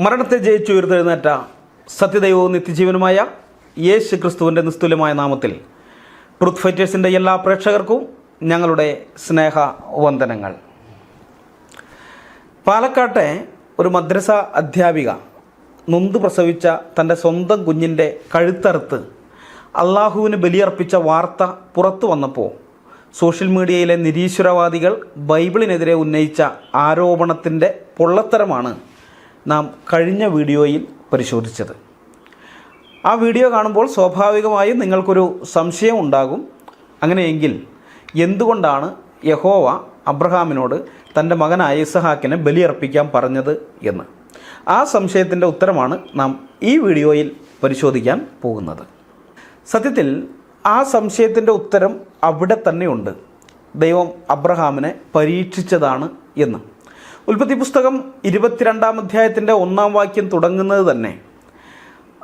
മരണത്തെ ജയിച്ചു ഉയർത്തെഴുന്നേറ്റ സത്യദൈവവും നിത്യജീവനുമായ യേശു ക്രിസ്തുവിൻ്റെ നിസ്തുല്യമായ നാമത്തിൽ ട്രൂത്ത് ഫൈറ്റേഴ്സിൻ്റെ എല്ലാ പ്രേക്ഷകർക്കും ഞങ്ങളുടെ സ്നേഹവന്ദനങ്ങൾ. പാലക്കാട്ടെ ഒരു മദ്രസ അധ്യാപിക നൊന്ത് പ്രസവിച്ച തൻ്റെ സ്വന്തം കുഞ്ഞിൻ്റെ കഴുത്തറുത്ത് അള്ളാഹുവിന് ബലിയർപ്പിച്ച വാർത്ത പുറത്തു വന്നപ്പോൾ സോഷ്യൽ മീഡിയയിലെ നിരീശ്വരവാദികൾ ബൈബിളിനെതിരെ ഉന്നയിച്ച ആരോപണത്തിൻ്റെ പൊള്ളത്തരമാണ് നാം കഴിഞ്ഞ വീഡിയോയിൽ പരിശോധിച്ചത്. ആ വീഡിയോ കാണുമ്പോൾ സ്വാഭാവികമായും നിങ്ങൾക്കൊരു സംശയം ഉണ്ടാകും. അങ്ങനെയെങ്കിൽ എന്തുകൊണ്ടാണ് യഹോവ അബ്രഹാമിനോട് തൻ്റെ മകനായ ഇസഹാക്കിനെ ബലിയർപ്പിക്കാൻ പറഞ്ഞത് എന്ന്? ആ സംശയത്തിൻ്റെ ഉത്തരമാണ് നാം ഈ വീഡിയോയിൽ പരിശോധിക്കാൻ പോകുന്നത്. സത്യത്തിൽ ആ സംശയത്തിൻ്റെ ഉത്തരം അവിടെ തന്നെയുണ്ട്. ദൈവം അബ്രഹാമിനെ പരീക്ഷിച്ചതാണ് എന്ന്. ഉൽപ്പത്തി പുസ്തകം 22-ാം അധ്യായത്തിൻ്റെ 1-ാം വാക്യം തുടങ്ങുന്നത് തന്നെ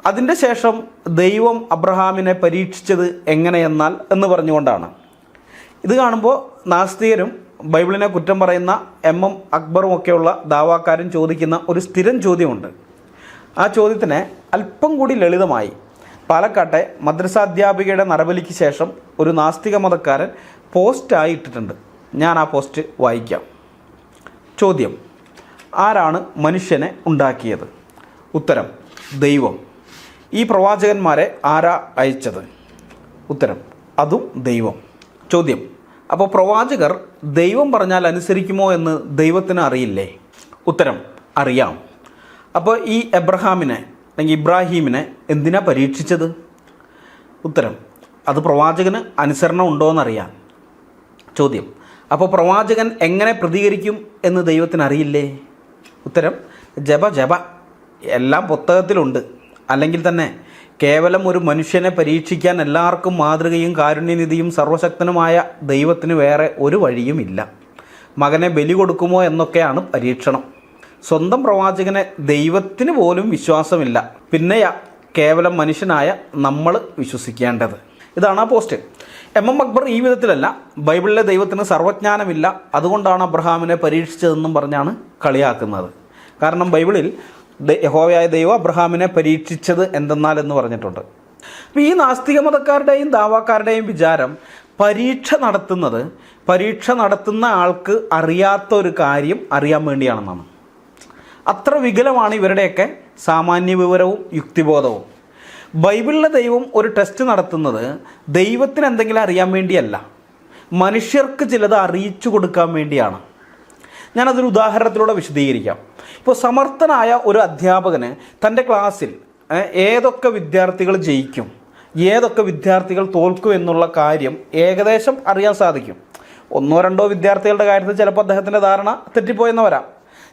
അതിൻ്റെ ശേഷം ദൈവം അബ്രഹാമിനെ പരീക്ഷിച്ചത് എങ്ങനെയെന്നാൽ എന്ന് പറഞ്ഞുകൊണ്ടാണ്. ഇത് കാണുമ്പോൾ നാസ്തികരും ബൈബിളിനെ കുറ്റം പറയുന്ന MM അക്ബറും ഒക്കെയുള്ള ദാവാക്കാരും ചോദിക്കുന്ന ഒരു സ്ഥിരം ചോദ്യമുണ്ട്. ആ ചോദ്യത്തിന് അല്പം കൂടി ലളിതമായി പാലക്കാട്ടെ മദ്രസാധ്യാപികയുടെ നരബലിക്ക് ശേഷം ഒരു നാസ്തിക മതക്കാരൻ പോസ്റ്റായി ഇട്ടിട്ടുണ്ട്. ഞാൻ ആ പോസ്റ്റ് വായിക്കാം. ചോദ്യം: ആരാണ് മനുഷ്യനെ ഉണ്ടാക്കിയത്? ഉത്തരം: ദൈവം. ഈ പ്രവാചകന്മാരെ ആരാ അയച്ചത്? ഉത്തരം: അതും ദൈവം. ചോദ്യം: അപ്പോൾ പ്രവാചകർ ദൈവം പറഞ്ഞാൽ അനുസരിക്കുമോ എന്ന് ദൈവത്തിന് അറിയില്ലേ? ഉത്തരം: അറിയാം. അപ്പോൾ ഈ എബ്രഹാമിനെ അല്ലെങ്കിൽ ഇബ്രാഹീമിനെ എന്തിനാ പരീക്ഷിച്ചത്? ഉത്തരം: അത് പ്രവാചകന് അനുസരണം ഉണ്ടോ എന്നറിയാം. ചോദ്യം: അപ്പോൾ പ്രവാചകൻ എങ്ങനെ പ്രതികരിക്കും എന്ന് ദൈവത്തിന് അറിയില്ലേ? ഉത്തരം: ജപ എല്ലാം പുസ്തകത്തിലുണ്ട്. അല്ലെങ്കിൽ തന്നെ കേവലം ഒരു മനുഷ്യനെ പരീക്ഷിക്കാൻ എല്ലാവർക്കും മാതൃകയും കാരുണ്യനിധിയും സർവശക്തനുമായ ദൈവത്തിന് വേറെ ഒരു വഴിയുമില്ല. മകനെ ബലി കൊടുക്കുമോ എന്നൊക്കെയാണ് പരീക്ഷണം. സ്വന്തം പ്രവാചകനെ ദൈവത്തിന് പോലും വിശ്വാസമില്ല, പിന്നെയാ കേവലം മനുഷ്യനായ നമ്മൾ വിശ്വസിക്കേണ്ടത്. ഇതാണ് ആ പോസ്റ്റ്. MM അക്ബർ ഈ വിധത്തിലല്ല, ബൈബിളിലെ ദൈവത്തിന് സർവജ്ഞാനമില്ല, അതുകൊണ്ടാണ് അബ്രഹാമിനെ പരീക്ഷിച്ചതെന്നും പറഞ്ഞാണ് കളിയാക്കുന്നത്. കാരണം ബൈബിളിൽ യഹോവയായ ദൈവം അബ്രഹാമിനെ പരീക്ഷിച്ചത് എന്തെന്നാൽ എന്ന് പറഞ്ഞിട്ടുണ്ട്. അപ്പോൾ ഈ നാസ്തിക മതക്കാരുടെയും ദാവാക്കാരുടെയും വിചാരം പരീക്ഷ നടത്തുന്ന ആൾക്ക് അറിയാത്ത ഒരു കാര്യം അറിയാൻ വേണ്ടിയാണെന്നാണ്. അത്ര വികലമാണ് ഇവരുടെയൊക്കെ സാമാന്യ വിവരവും യുക്തിബോധവും. ബൈബിളിലെ ദൈവം ഒരു ടെസ്റ്റ് നടത്തുന്നത് ദൈവത്തിന് എന്തെങ്കിലും അറിയാൻ വേണ്ടിയല്ല, മനുഷ്യർക്ക് ചിലത് അറിയിച്ചു കൊടുക്കാൻ വേണ്ടിയാണ്. ഞാനതൊരു ഉദാഹരണത്തിലൂടെ വിശദീകരിക്കാം. ഇപ്പോൾ സമർത്ഥനായ ഒരു അധ്യാപകന് തൻ്റെ ക്ലാസ്സിൽ ഏതൊക്കെ വിദ്യാർത്ഥികൾ ജയിക്കും, ഏതൊക്കെ വിദ്യാർത്ഥികൾ തോൽക്കും എന്നുള്ള കാര്യം ഏകദേശം അറിയാൻ സാധിക്കും. 1-2 വിദ്യാർത്ഥികളുടെ കാര്യത്തിൽ ചിലപ്പോൾ അദ്ദേഹത്തിൻ്റെ ധാരണ തെറ്റിപ്പോയെന്ന് വരാം.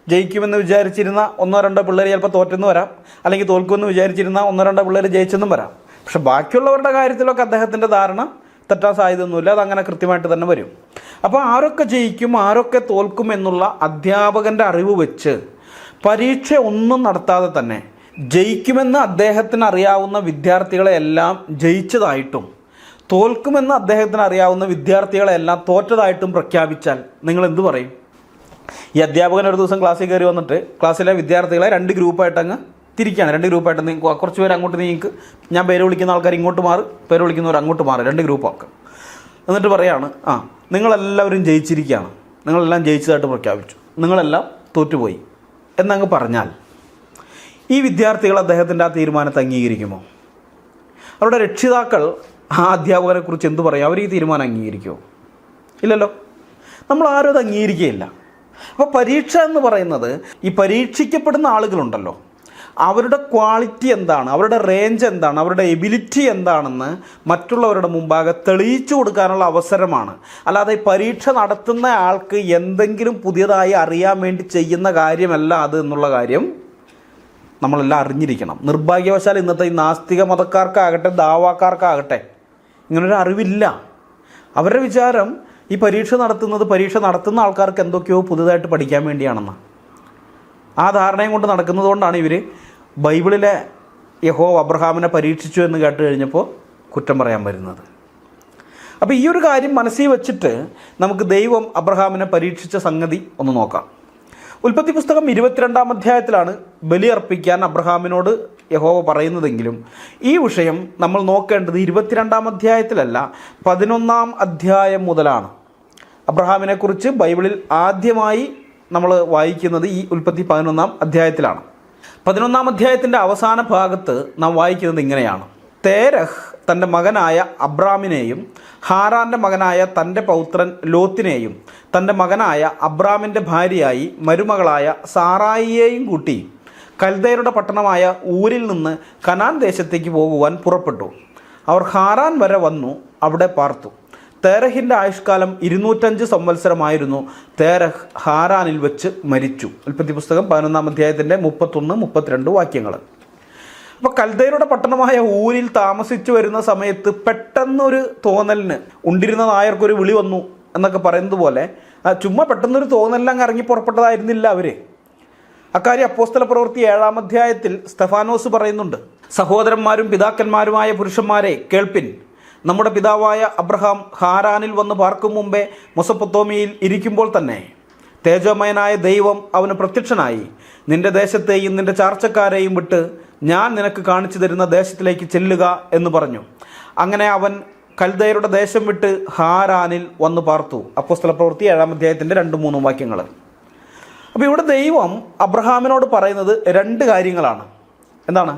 ജയിക്കുമെന്ന് വിചാരിച്ചിരുന്ന 1-2 പിള്ളേർ ചിലപ്പോൾ തോറ്റെന്ന് വരാം, അല്ലെങ്കിൽ തോൽക്കുമെന്ന് വിചാരിച്ചിരുന്ന 1-2 പിള്ളേർ ജയിച്ചെന്നും വരാം. പക്ഷെ ബാക്കിയുള്ളവരുടെ കാര്യത്തിലൊക്കെ അദ്ദേഹത്തിൻ്റെ ധാരണ തെറ്റാൻ സാധ്യതയൊന്നുമില്ല, അതങ്ങനെ കൃത്യമായിട്ട് തന്നെ വരും. അപ്പോൾ ആരൊക്കെ ജയിക്കും ആരൊക്കെ തോൽക്കും എന്നുള്ള അധ്യാപകൻ്റെ അറിവ് വെച്ച് പരീക്ഷ ഒന്നും നടത്താതെ തന്നെ ജയിക്കുമെന്ന് അദ്ദേഹത്തിന് അറിയാവുന്ന വിദ്യാർത്ഥികളെ എല്ലാം ജയിച്ചതായിട്ടും തോൽക്കുമെന്ന് അദ്ദേഹത്തിന് അറിയാവുന്ന വിദ്യാർത്ഥികളെ എല്ലാം തോറ്റതായിട്ടും പ്രഖ്യാപിച്ചാൽ നിങ്ങൾ എന്തു പറയും? ഈ അധ്യാപകൻ ഒരു ദിവസം ക്ലാസ്സിൽ കയറി വന്നിട്ട് ക്ലാസ്സിലെ വിദ്യാർത്ഥികളെ 2 ഗ്രൂപ്പായിട്ട് അങ്ങ് തിരിക്കുകയാണ്. 2 ഗ്രൂപ്പായിട്ട് കുറച്ച് പേര് അങ്ങോട്ട് നീക്ക്, ഞാൻ പേര് വിളിക്കുന്ന ആൾക്കാർ ഇങ്ങോട്ട് മാറി, പേര് വിളിക്കുന്നവർ അങ്ങോട്ട് മാറി, 2 ഗ്രൂപ്പാക്കും. എന്നിട്ട് പറയാണ്, നിങ്ങളെല്ലാവരും ജയിച്ചിരിക്കുകയാണ്, നിങ്ങളെല്ലാം ജയിച്ചതായിട്ട് പ്രഖ്യാപിച്ചു, നിങ്ങളെല്ലാം തോറ്റുപോയി എന്നങ്ങ് പറഞ്ഞാൽ ഈ വിദ്യാർത്ഥികൾ അദ്ദേഹത്തിൻ്റെ ആ തീരുമാനത്തെ അംഗീകരിക്കുമോ? അവരുടെ രക്ഷിതാക്കൾ ആ അധ്യാപകനെക്കുറിച്ച് എന്തു പറയും? അവർ ഈ തീരുമാനം അംഗീകരിക്കുമോ? ഇല്ലല്ലോ. നമ്മൾ ആരും അത് അംഗീകരിക്കുകയില്ല. അപ്പോൾ പരീക്ഷ എന്ന് പറയുന്നത്, ഈ പരീക്ഷിക്കപ്പെടുന്ന ആളുകളുണ്ടല്ലോ, അവരുടെ ക്വാളിറ്റി എന്താണ്, അവരുടെ റേഞ്ച് എന്താണ്, അവരുടെ എബിലിറ്റി എന്താണെന്ന് മറ്റുള്ളവരുടെ മുമ്പാകെ തെളിയിച്ചു കൊടുക്കാനുള്ള അവസരമാണ്. അല്ലാതെ ഈ പരീക്ഷ നടത്തുന്ന ആൾക്ക് എന്തെങ്കിലും പുതിയതായി അറിയാൻ വേണ്ടി ചെയ്യുന്ന കാര്യമല്ല അത് എന്നുള്ള കാര്യം നമ്മളെല്ലാം അറിഞ്ഞിരിക്കണം. നിർഭാഗ്യവശാൽ ഇന്നത്തെ ഈ നാസ്തിക മതക്കാർക്കാകട്ടെ ദാവാക്കാർക്കാകട്ടെ ഇങ്ങനൊരു അറിവില്ല. അവരുടെ വിചാരം ഈ പരീക്ഷ നടത്തുന്ന ആൾക്കാർക്ക് എന്തൊക്കെയോ പുതുതായിട്ട് പഠിക്കാൻ വേണ്ടിയാണെന്നാണ്. ആ ധാരണയും കൊണ്ട് നടക്കുന്നത് കൊണ്ടാണ് ഇവർ ബൈബിളിലെ യഹോവ അബ്രഹാമിനെ പരീക്ഷിച്ചു എന്ന് കേട്ട് കഴിഞ്ഞപ്പോൾ കുറ്റം പറയാൻ വരുന്നത്. അപ്പോൾ ഈ ഒരു കാര്യം മനസ്സിൽ വെച്ചിട്ട് നമുക്ക് ദൈവം അബ്രഹാമിനെ പരീക്ഷിച്ച സംഗതി ഒന്ന് നോക്കാം. ഉൽപ്പത്തി പുസ്തകം 22-ാം അധ്യായത്തിലാണ് ബലിയർപ്പിക്കാൻ അബ്രഹാമിനോട് യഹോവ പറയുന്നതെങ്കിലും ഈ വിഷയം നമ്മൾ നോക്കേണ്ടത് 22-ാം അധ്യായത്തിലല്ല, 11-ാം അധ്യായം മുതലാണ്. അബ്രഹാമിനെക്കുറിച്ച് ബൈബിളിൽ ആദ്യമായി നമ്മൾ വായിക്കുന്നത് ഈ ഉൽപ്പത്തി 11-ാം അധ്യായത്തിലാണ്. 11-ാം അധ്യായത്തിൻ്റെ അവസാന ഭാഗത്ത് നാം വായിക്കുന്നത് ഇങ്ങനെയാണ്: തേരഹ് തൻ്റെ മകനായ അബ്രാമിനെയും ഹാരാൻ്റെ മകനായ തൻ്റെ പൗത്രൻ ലോത്തിനെയും തൻ്റെ മകനായ അബ്രാമിൻ്റെ ഭാര്യയായി മരുമകളായ സാറായിയെയും കൂട്ടി കൽദയരുടെ പട്ടണമായ ഊരിൽ നിന്ന് കനാൻ ദേശത്തേക്ക് പോകുവാൻ പുറപ്പെട്ടു. അവർ ഹാരാൻ വരെ വന്നു, അവിടെ പാർത്തു. തേരഹിൻ്റെ ആയുഷ്കാലം 205 സംവത്സരമായിരുന്നു. തേരഹ് ഹാരാനിൽ വെച്ച് മരിച്ചു. ഉൽപ്പത്തി പുസ്തകം 11-ാം അധ്യായത്തിൻ്റെ 31-32 വാക്യങ്ങൾ. അപ്പോൾ കൽദയരുടെ പട്ടണമായ ഊരിൽ താമസിച്ചു വരുന്ന സമയത്ത് പെട്ടെന്നൊരു തോന്നലിന് ഉണ്ടിരുന്ന നായർക്കൊരു വിളി വന്നു എന്നൊക്കെ പറയുന്നത് പോലെ ചുമ്മാ പെട്ടെന്നൊരു തോന്നലിലങ്ങ് ഇറങ്ങി പുറപ്പെട്ടതായിരുന്നില്ല അവർ. അക്കാര്യം അപ്പോസ്തല പ്രവൃത്തി 7-ാം അധ്യായത്തിൽ സ്തെഫാനോസ് പറയുന്നുണ്ട്: സഹോദരന്മാരും പിതാക്കന്മാരുമായ പുരുഷന്മാരെ കേൾപ്പിൻ. നമ്മുടെ പിതാവായ അബ്രഹാം ഹാരാനിൽ വന്ന് പാർക്കും മുമ്പേ മെസൊപ്പൊത്താമ്യയിൽ ഇരിക്കുമ്പോൾ തന്നെ തേജോമയനായ ദൈവം അവന് പ്രത്യക്ഷനായി, നിന്റെ ദേശത്തെയും നിന്റെ ചാർച്ചക്കാരെയും വിട്ട് ഞാൻ നിനക്ക് കാണിച്ചു തരുന്ന ദേശത്തിലേക്ക് ചെല്ലുക എന്ന് പറഞ്ഞു. അങ്ങനെ അവൻ കൽദയരുടെ ദേശം വിട്ട് ഹാരാനിൽ വന്ന് പാർത്തു. അപ്പോസ്തല പ്രവൃത്തി 7-ാം അധ്യായത്തിൻ്റെ 2-3 വാക്യങ്ങൾ. അപ്പോൾ ഇവിടെ ദൈവം അബ്രഹാമിനോട് പറയുന്നത് 2 കാര്യങ്ങളാണ്. എന്താണ്?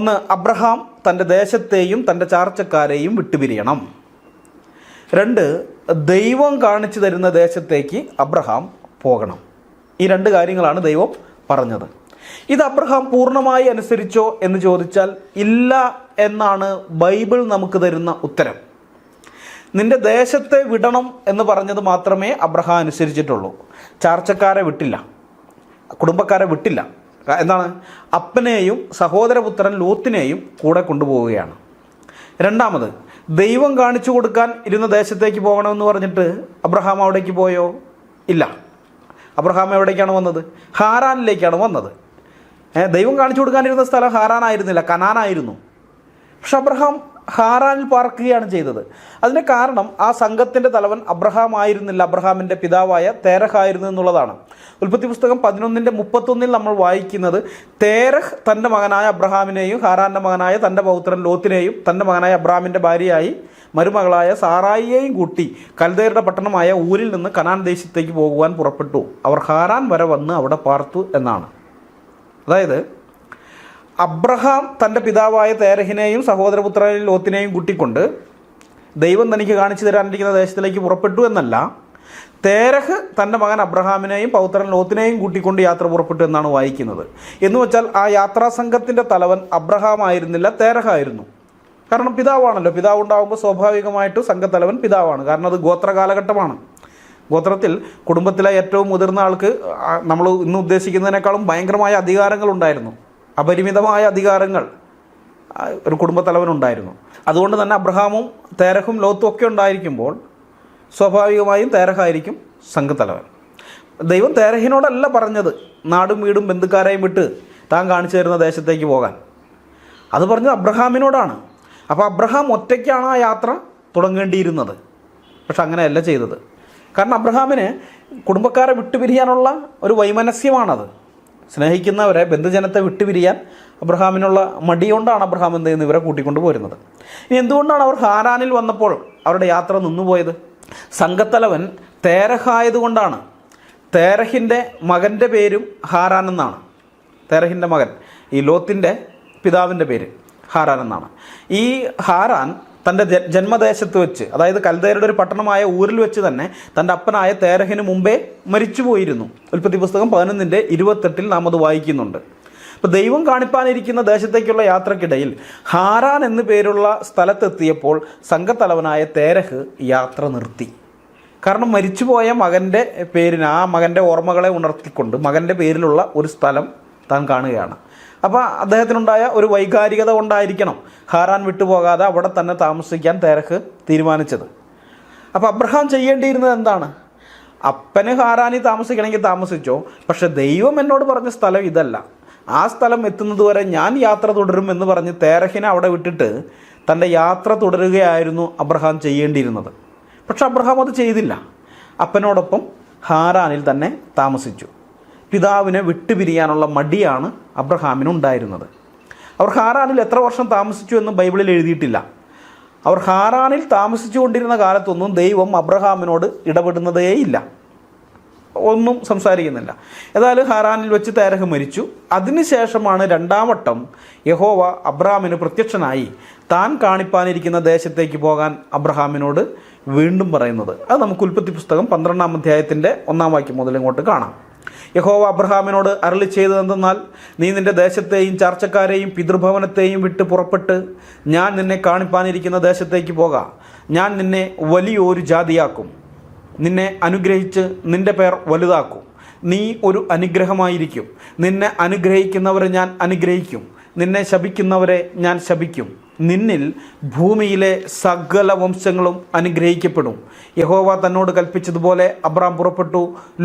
ഒന്ന്, അബ്രഹാം തൻ്റെ ദേശത്തെയും തൻ്റെ ചാർച്ചക്കാരെയും വിട്ടുപിരിയണം. 2, ദൈവം കാണിച്ചു തരുന്ന ദേശത്തേക്ക് അബ്രഹാം പോകണം. ഈ 2 കാര്യങ്ങളാണ് ദൈവം പറഞ്ഞത്. ഇത് അബ്രഹാം പൂർണ്ണമായി അനുസരിച്ചോ എന്ന് ചോദിച്ചാൽ ഇല്ല എന്നാണ് ബൈബിൾ നമുക്ക് തരുന്ന ഉത്തരം. നിന്റെ ദേശത്തെ വിടണം എന്ന് പറഞ്ഞത് മാത്രമേ അബ്രഹാം അനുസരിച്ചിട്ടുള്ളൂ. ചാർച്ചക്കാരെ വിട്ടില്ല, കുടുംബക്കാരെ വിട്ടില്ല. എന്താണ്? അപ്പനെയും സഹോദരപുത്രൻ ലോത്തിനെയും കൂടെ കൊണ്ടുപോവുകയാണ്. 2, ദൈവം കാണിച്ചു കൊടുക്കാൻ ഇരുന്ന ദേശത്തേക്ക് പോകണമെന്ന് പറഞ്ഞിട്ട് അബ്രഹാം അവിടേക്ക് പോയോ? ഇല്ല. അബ്രഹാം എവിടേക്കാണ് വന്നത്? ഹാരാനിലേക്കാണ് വന്നത്. ദൈവം കാണിച്ചു കൊടുക്കാനിരുന്ന സ്ഥലം ഹാരാനായിരുന്നില്ല, കനാനായിരുന്നു. പക്ഷെ അബ്രഹാം ഹാരാനിൽ പാർക്കുകയാണ് ചെയ്തത്. അതിന് കാരണം ആ സംഘത്തിൻ്റെ തലവൻ അബ്രഹാം ആയിരുന്നില്ല, അബ്രഹാമിൻ്റെ പിതാവായ തേരഹ് ആയിരുന്നു എന്നുള്ളതാണ്. ഉൽപ്പത്തി പുസ്തകം 11-31 നമ്മൾ വായിക്കുന്നത് തേരഹ് തൻ്റെ മകനായ അബ്രഹാമിനെയും ഹാരാൻ്റെ മകനായ തൻ്റെ പൗത്രൻ ലോത്തിനെയും തൻ്റെ മകനായ അബ്രാമിൻ്റെ ഭാര്യയായി മരുമകളായ സാറായിയെയും കൂട്ടി കൽദയരുടെ പട്ടണമായ ഊരിൽ നിന്ന് കനാൻ ദേശത്തേക്ക് പോകുവാൻ പുറപ്പെട്ടു. അവർ ഹാരാൻ വരെ വന്ന് അവിടെ പാർത്തു എന്നാണ്. അതായത് അബ്രഹാം തൻ്റെ പിതാവായ തേരഹിനെയും സഹോദരപുത്രനെയും ലോത്തിനെയും കൂട്ടിക്കൊണ്ട് ദൈവം തനിക്ക് കാണിച്ചു തരാനിരിക്കുന്ന ദേശത്തിലേക്ക് പുറപ്പെട്ടു എന്നല്ല, തേരഹ് തൻ്റെ മകൻ അബ്രഹാമിനെയും പൗത്രൻ ലോത്തിനെയും കൂട്ടിക്കൊണ്ട് യാത്ര പുറപ്പെട്ടു എന്നാണ് വായിക്കുന്നത്. എന്ന് വെച്ചാൽ ആ യാത്രാസംഘത്തിൻ്റെ തലവൻ അബ്രഹാം ആയിരുന്നില്ല, തേരഹായിരുന്നു. കാരണം പിതാവാണല്ലോ. പിതാവ് ഉണ്ടാകുമ്പോൾ സ്വാഭാവികമായിട്ടും സംഘത്തലവൻ പിതാവാണ്. കാരണം അത് ഗോത്ര കാലഘട്ടമാണ്. ഗോത്രത്തിൽ കുടുംബത്തിലെ ഏറ്റവും മുതിർന്ന ആൾക്ക് നമ്മൾ ഇന്ന് ഉദ്ദേശിക്കുന്നതിനേക്കാളും ഭയങ്കരമായ അധികാരങ്ങളുണ്ടായിരുന്നു, അപരിമിതമായ അധികാരങ്ങൾ ഒരു കുടുംബത്തലവനുണ്ടായിരുന്നു. അതുകൊണ്ട് തന്നെ അബ്രഹാമും തേരഹും ലോത്തും ഒക്കെ ഉണ്ടായിരിക്കുമ്പോൾ സ്വാഭാവികമായും തേരഹായിരിക്കും സംഘത്തലവൻ. ദൈവം തേരഹിനോടല്ല പറഞ്ഞത് നാടും വീടും ബന്ധുക്കാരെയും വിട്ട് താൻ കാണിച്ചു തരുന്ന ദേശത്തേക്ക് പോകാൻ. അത് പറഞ്ഞത് അബ്രഹാമിനോടാണ്. അപ്പോൾ അബ്രഹാം ഒറ്റയ്ക്കാണ് ആ യാത്ര തുടങ്ങേണ്ടിയിരുന്നത്. പക്ഷെ അങ്ങനെയല്ല ചെയ്തത്. കാരണം അബ്രഹാമിന് കുടുംബക്കാരെ വിട്ടുപിരിയാനുള്ള ഒരു വൈമനസ്യമാണത്. സ്നേഹിക്കുന്നവരെ, ബന്ധുജനത്തെ വിട്ടുപിരിയാൻ അബ്രഹാമിനുള്ള മടികൊണ്ടാണ് അബ്രഹാം എന്ത് ചെയ്യുന്നത്? ഇവരെ കൂട്ടിക്കൊണ്ട് പോരുന്നത്. ഇനി എന്തുകൊണ്ടാണ് അവർ ഹാരാനിൽ വന്നപ്പോൾ അവരുടെ യാത്ര നിന്നുപോയത്? സംഘത്തലവൻ തേരഹായതുകൊണ്ടാണ്. തേരഹിൻ്റെ മകൻ്റെ പേരും ഹാരാൻ എന്നാണ്. തേരഹിൻ്റെ മകൻ, ഈ ലോത്തിൻ്റെ പിതാവിൻ്റെ പേര് ഹാരാൻ എന്നാണ്. ഈ ഹാരാൻ തൻ്റെ ജന്മദേശത്ത് വെച്ച്, അതായത് കൽദയരുടെ ഒരു പട്ടണമായ ഊരിൽ വെച്ച് തന്നെ തൻ്റെ അപ്പനായ തേരഹിന് മുമ്പേ മരിച്ചു പോയിരുന്നു. ഉൽപ്പത്തി പുസ്തകം 11-28 നാം അത് വായിക്കുന്നുണ്ട്. അപ്പോൾ ദൈവം കാണിപ്പാനിരിക്കുന്ന ദേശത്തേക്കുള്ള യാത്രക്കിടയിൽ ഹാരാൻ എന്നു പേരുള്ള സ്ഥലത്തെത്തിയപ്പോൾ സംഘത്തലവനായ തേരഹ് യാത്ര നിർത്തി. കാരണം മരിച്ചുപോയ മകൻ്റെ പേരിന്, ആ മകൻ്റെ ഓർമ്മകളെ ഉണർത്തിക്കൊണ്ട് മകൻ്റെ പേരിലുള്ള ഒരു സ്ഥലം താൻ കാണുകയാണ്. അപ്പോൾ അദ്ദേഹത്തിനുണ്ടായ ഒരു വൈകാരികത കൊണ്ടായിരിക്കണം ഹാരാൻ വിട്ടുപോകാതെ അവിടെ തന്നെ താമസിക്കാൻ തേരഹ് തീരുമാനിച്ചത്. അപ്പോൾ അബ്രഹാം ചെയ്യേണ്ടിയിരുന്നത് എന്താണ്? അപ്പന് ഹാരാനിൽ താമസിക്കണമെങ്കിൽ താമസിച്ചോ, പക്ഷെ ദൈവം എന്നോട് പറഞ്ഞ സ്ഥലം ഇതല്ല, ആ സ്ഥലം എത്തുന്നതുവരെ ഞാൻ യാത്ര തുടരും എന്ന് പറഞ്ഞ് തേരഹിനെ അവിടെ വിട്ടിട്ട് തൻ്റെ യാത്ര തുടരുകയായിരുന്നു അബ്രഹാം ചെയ്യേണ്ടിയിരുന്നത്. പക്ഷെ അബ്രഹാം അത് ചെയ്തില്ല. അപ്പനോടൊപ്പം ഹാരാനിൽ തന്നെ താമസിച്ചു. പിതാവിനെ വിട്ടുപിരിയാനുള്ള മടിയാണ് അബ്രഹാമിനുണ്ടായിരുന്നത്. അവർ ഹാറാനിൽ എത്ര വർഷം താമസിച്ചു എന്ന് ബൈബിളിൽ എഴുതിയിട്ടില്ല. അവർ ഹാറാനിൽ താമസിച്ചു കൊണ്ടിരുന്ന കാലത്തൊന്നും ദൈവം അബ്രഹാമിനോട് ഇടപെടുന്നതേയില്ല, ഒന്നും സംസാരിക്കുന്നില്ല. ഏതായാലും ഹാറാനിൽ വെച്ച് തേരഹ് മരിച്ചു. അതിനുശേഷമാണ് രണ്ടാം വട്ടം യഹോവ അബ്രഹാമിന് പ്രത്യക്ഷനായി താൻ കാണിപ്പാനിരിക്കുന്ന ദേശത്തേക്ക് പോകാൻ അബ്രഹാമിനോട് വീണ്ടും പറയുന്നത്. അത് നമുക്ക് ഉൽപ്പത്തി പുസ്തകം 12-ാം അധ്യായത്തിൻ്റെ 1-ാം വാക്യം മുതൽ ഇങ്ങോട്ട് കാണാം. യഹോവ അബ്രഹാമിനോട് അരുളി ചെയ്തതെന്തെന്നാൽ, നീ നിൻ്റെ ദേശത്തെയും ചാർച്ചക്കാരെയും പിതൃഭവനത്തെയും വിട്ട് പുറപ്പെട്ട് ഞാൻ നിന്നെ കാണിപ്പാനിരിക്കുന്ന ദേശത്തേക്ക് പോകാം. ഞാൻ നിന്നെ വലിയൊരു ജാതിയാക്കും, നിന്നെ അനുഗ്രഹിച്ച് നിൻ്റെ പേർ വലുതാക്കും. നീ ഒരു അനുഗ്രഹമായിരിക്കും. നിന്നെ അനുഗ്രഹിക്കുന്നവരെ ഞാൻ അനുഗ്രഹിക്കും, നിന്നെ ശപിക്കുന്നവരെ ഞാൻ ശപിക്കും. നിന്നിൽ ഭൂമിയിലെ സകല വംശങ്ങളും അനുഗ്രഹിക്കപ്പെടും. യഹോവ തന്നോട് കൽപ്പിച്ചതുപോലെ അബ്രാം പുറപ്പെട്ടു.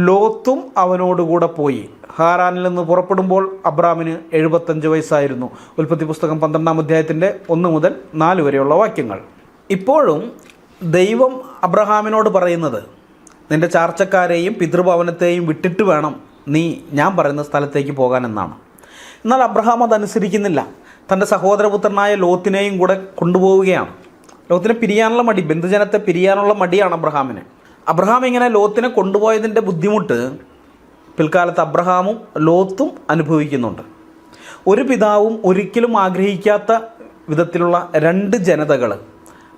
ലോത്തും അവനോടുകൂടെ പോയി. ഹാറാനിൽ നിന്ന് പുറപ്പെടുമ്പോൾ അബ്രാമിന് 75 വയസ്സായിരുന്നു. ഉൽപ്പത്തി പുസ്തകം 12-ാം അധ്യായത്തിൻ്റെ 1 മുതൽ 4 വരെയുള്ള വാക്യങ്ങൾ. ഇപ്പോഴും ദൈവം അബ്രഹാമിനോട് പറയുന്നത്, നിൻ്റെ ചാർച്ചക്കാരെയും പിതൃഭവനത്തെയും വിട്ടിട്ട് വേണം നീ ഞാൻ പറയുന്ന സ്ഥലത്തേക്ക് പോകാനെന്നാണ്. എന്നാൽ അബ്രഹാം അതനുസരിക്കുന്നില്ല. തൻ്റെ സഹോദരപുത്രനായ ലോത്തിനെയും കൂടെ കൊണ്ടുപോവുകയാണ്. ലോത്തിനെ പിരിയാനുള്ള മടി, ബന്ധുജനത്തെ പിരിയാനുള്ള മടിയാണ് അബ്രഹാമിന്. അബ്രഹാം ഇങ്ങനെ ലോത്തിനെ കൊണ്ടുപോയതിൻ്റെ ബുദ്ധിമുട്ട് പിൽക്കാലത്ത് അബ്രഹാമും ലോത്തും അനുഭവിക്കുന്നുണ്ട്. ഒരു പിതാവും ഒരിക്കലും ആഗ്രഹിക്കാത്ത വിധത്തിലുള്ള 2 ജനതകൾ,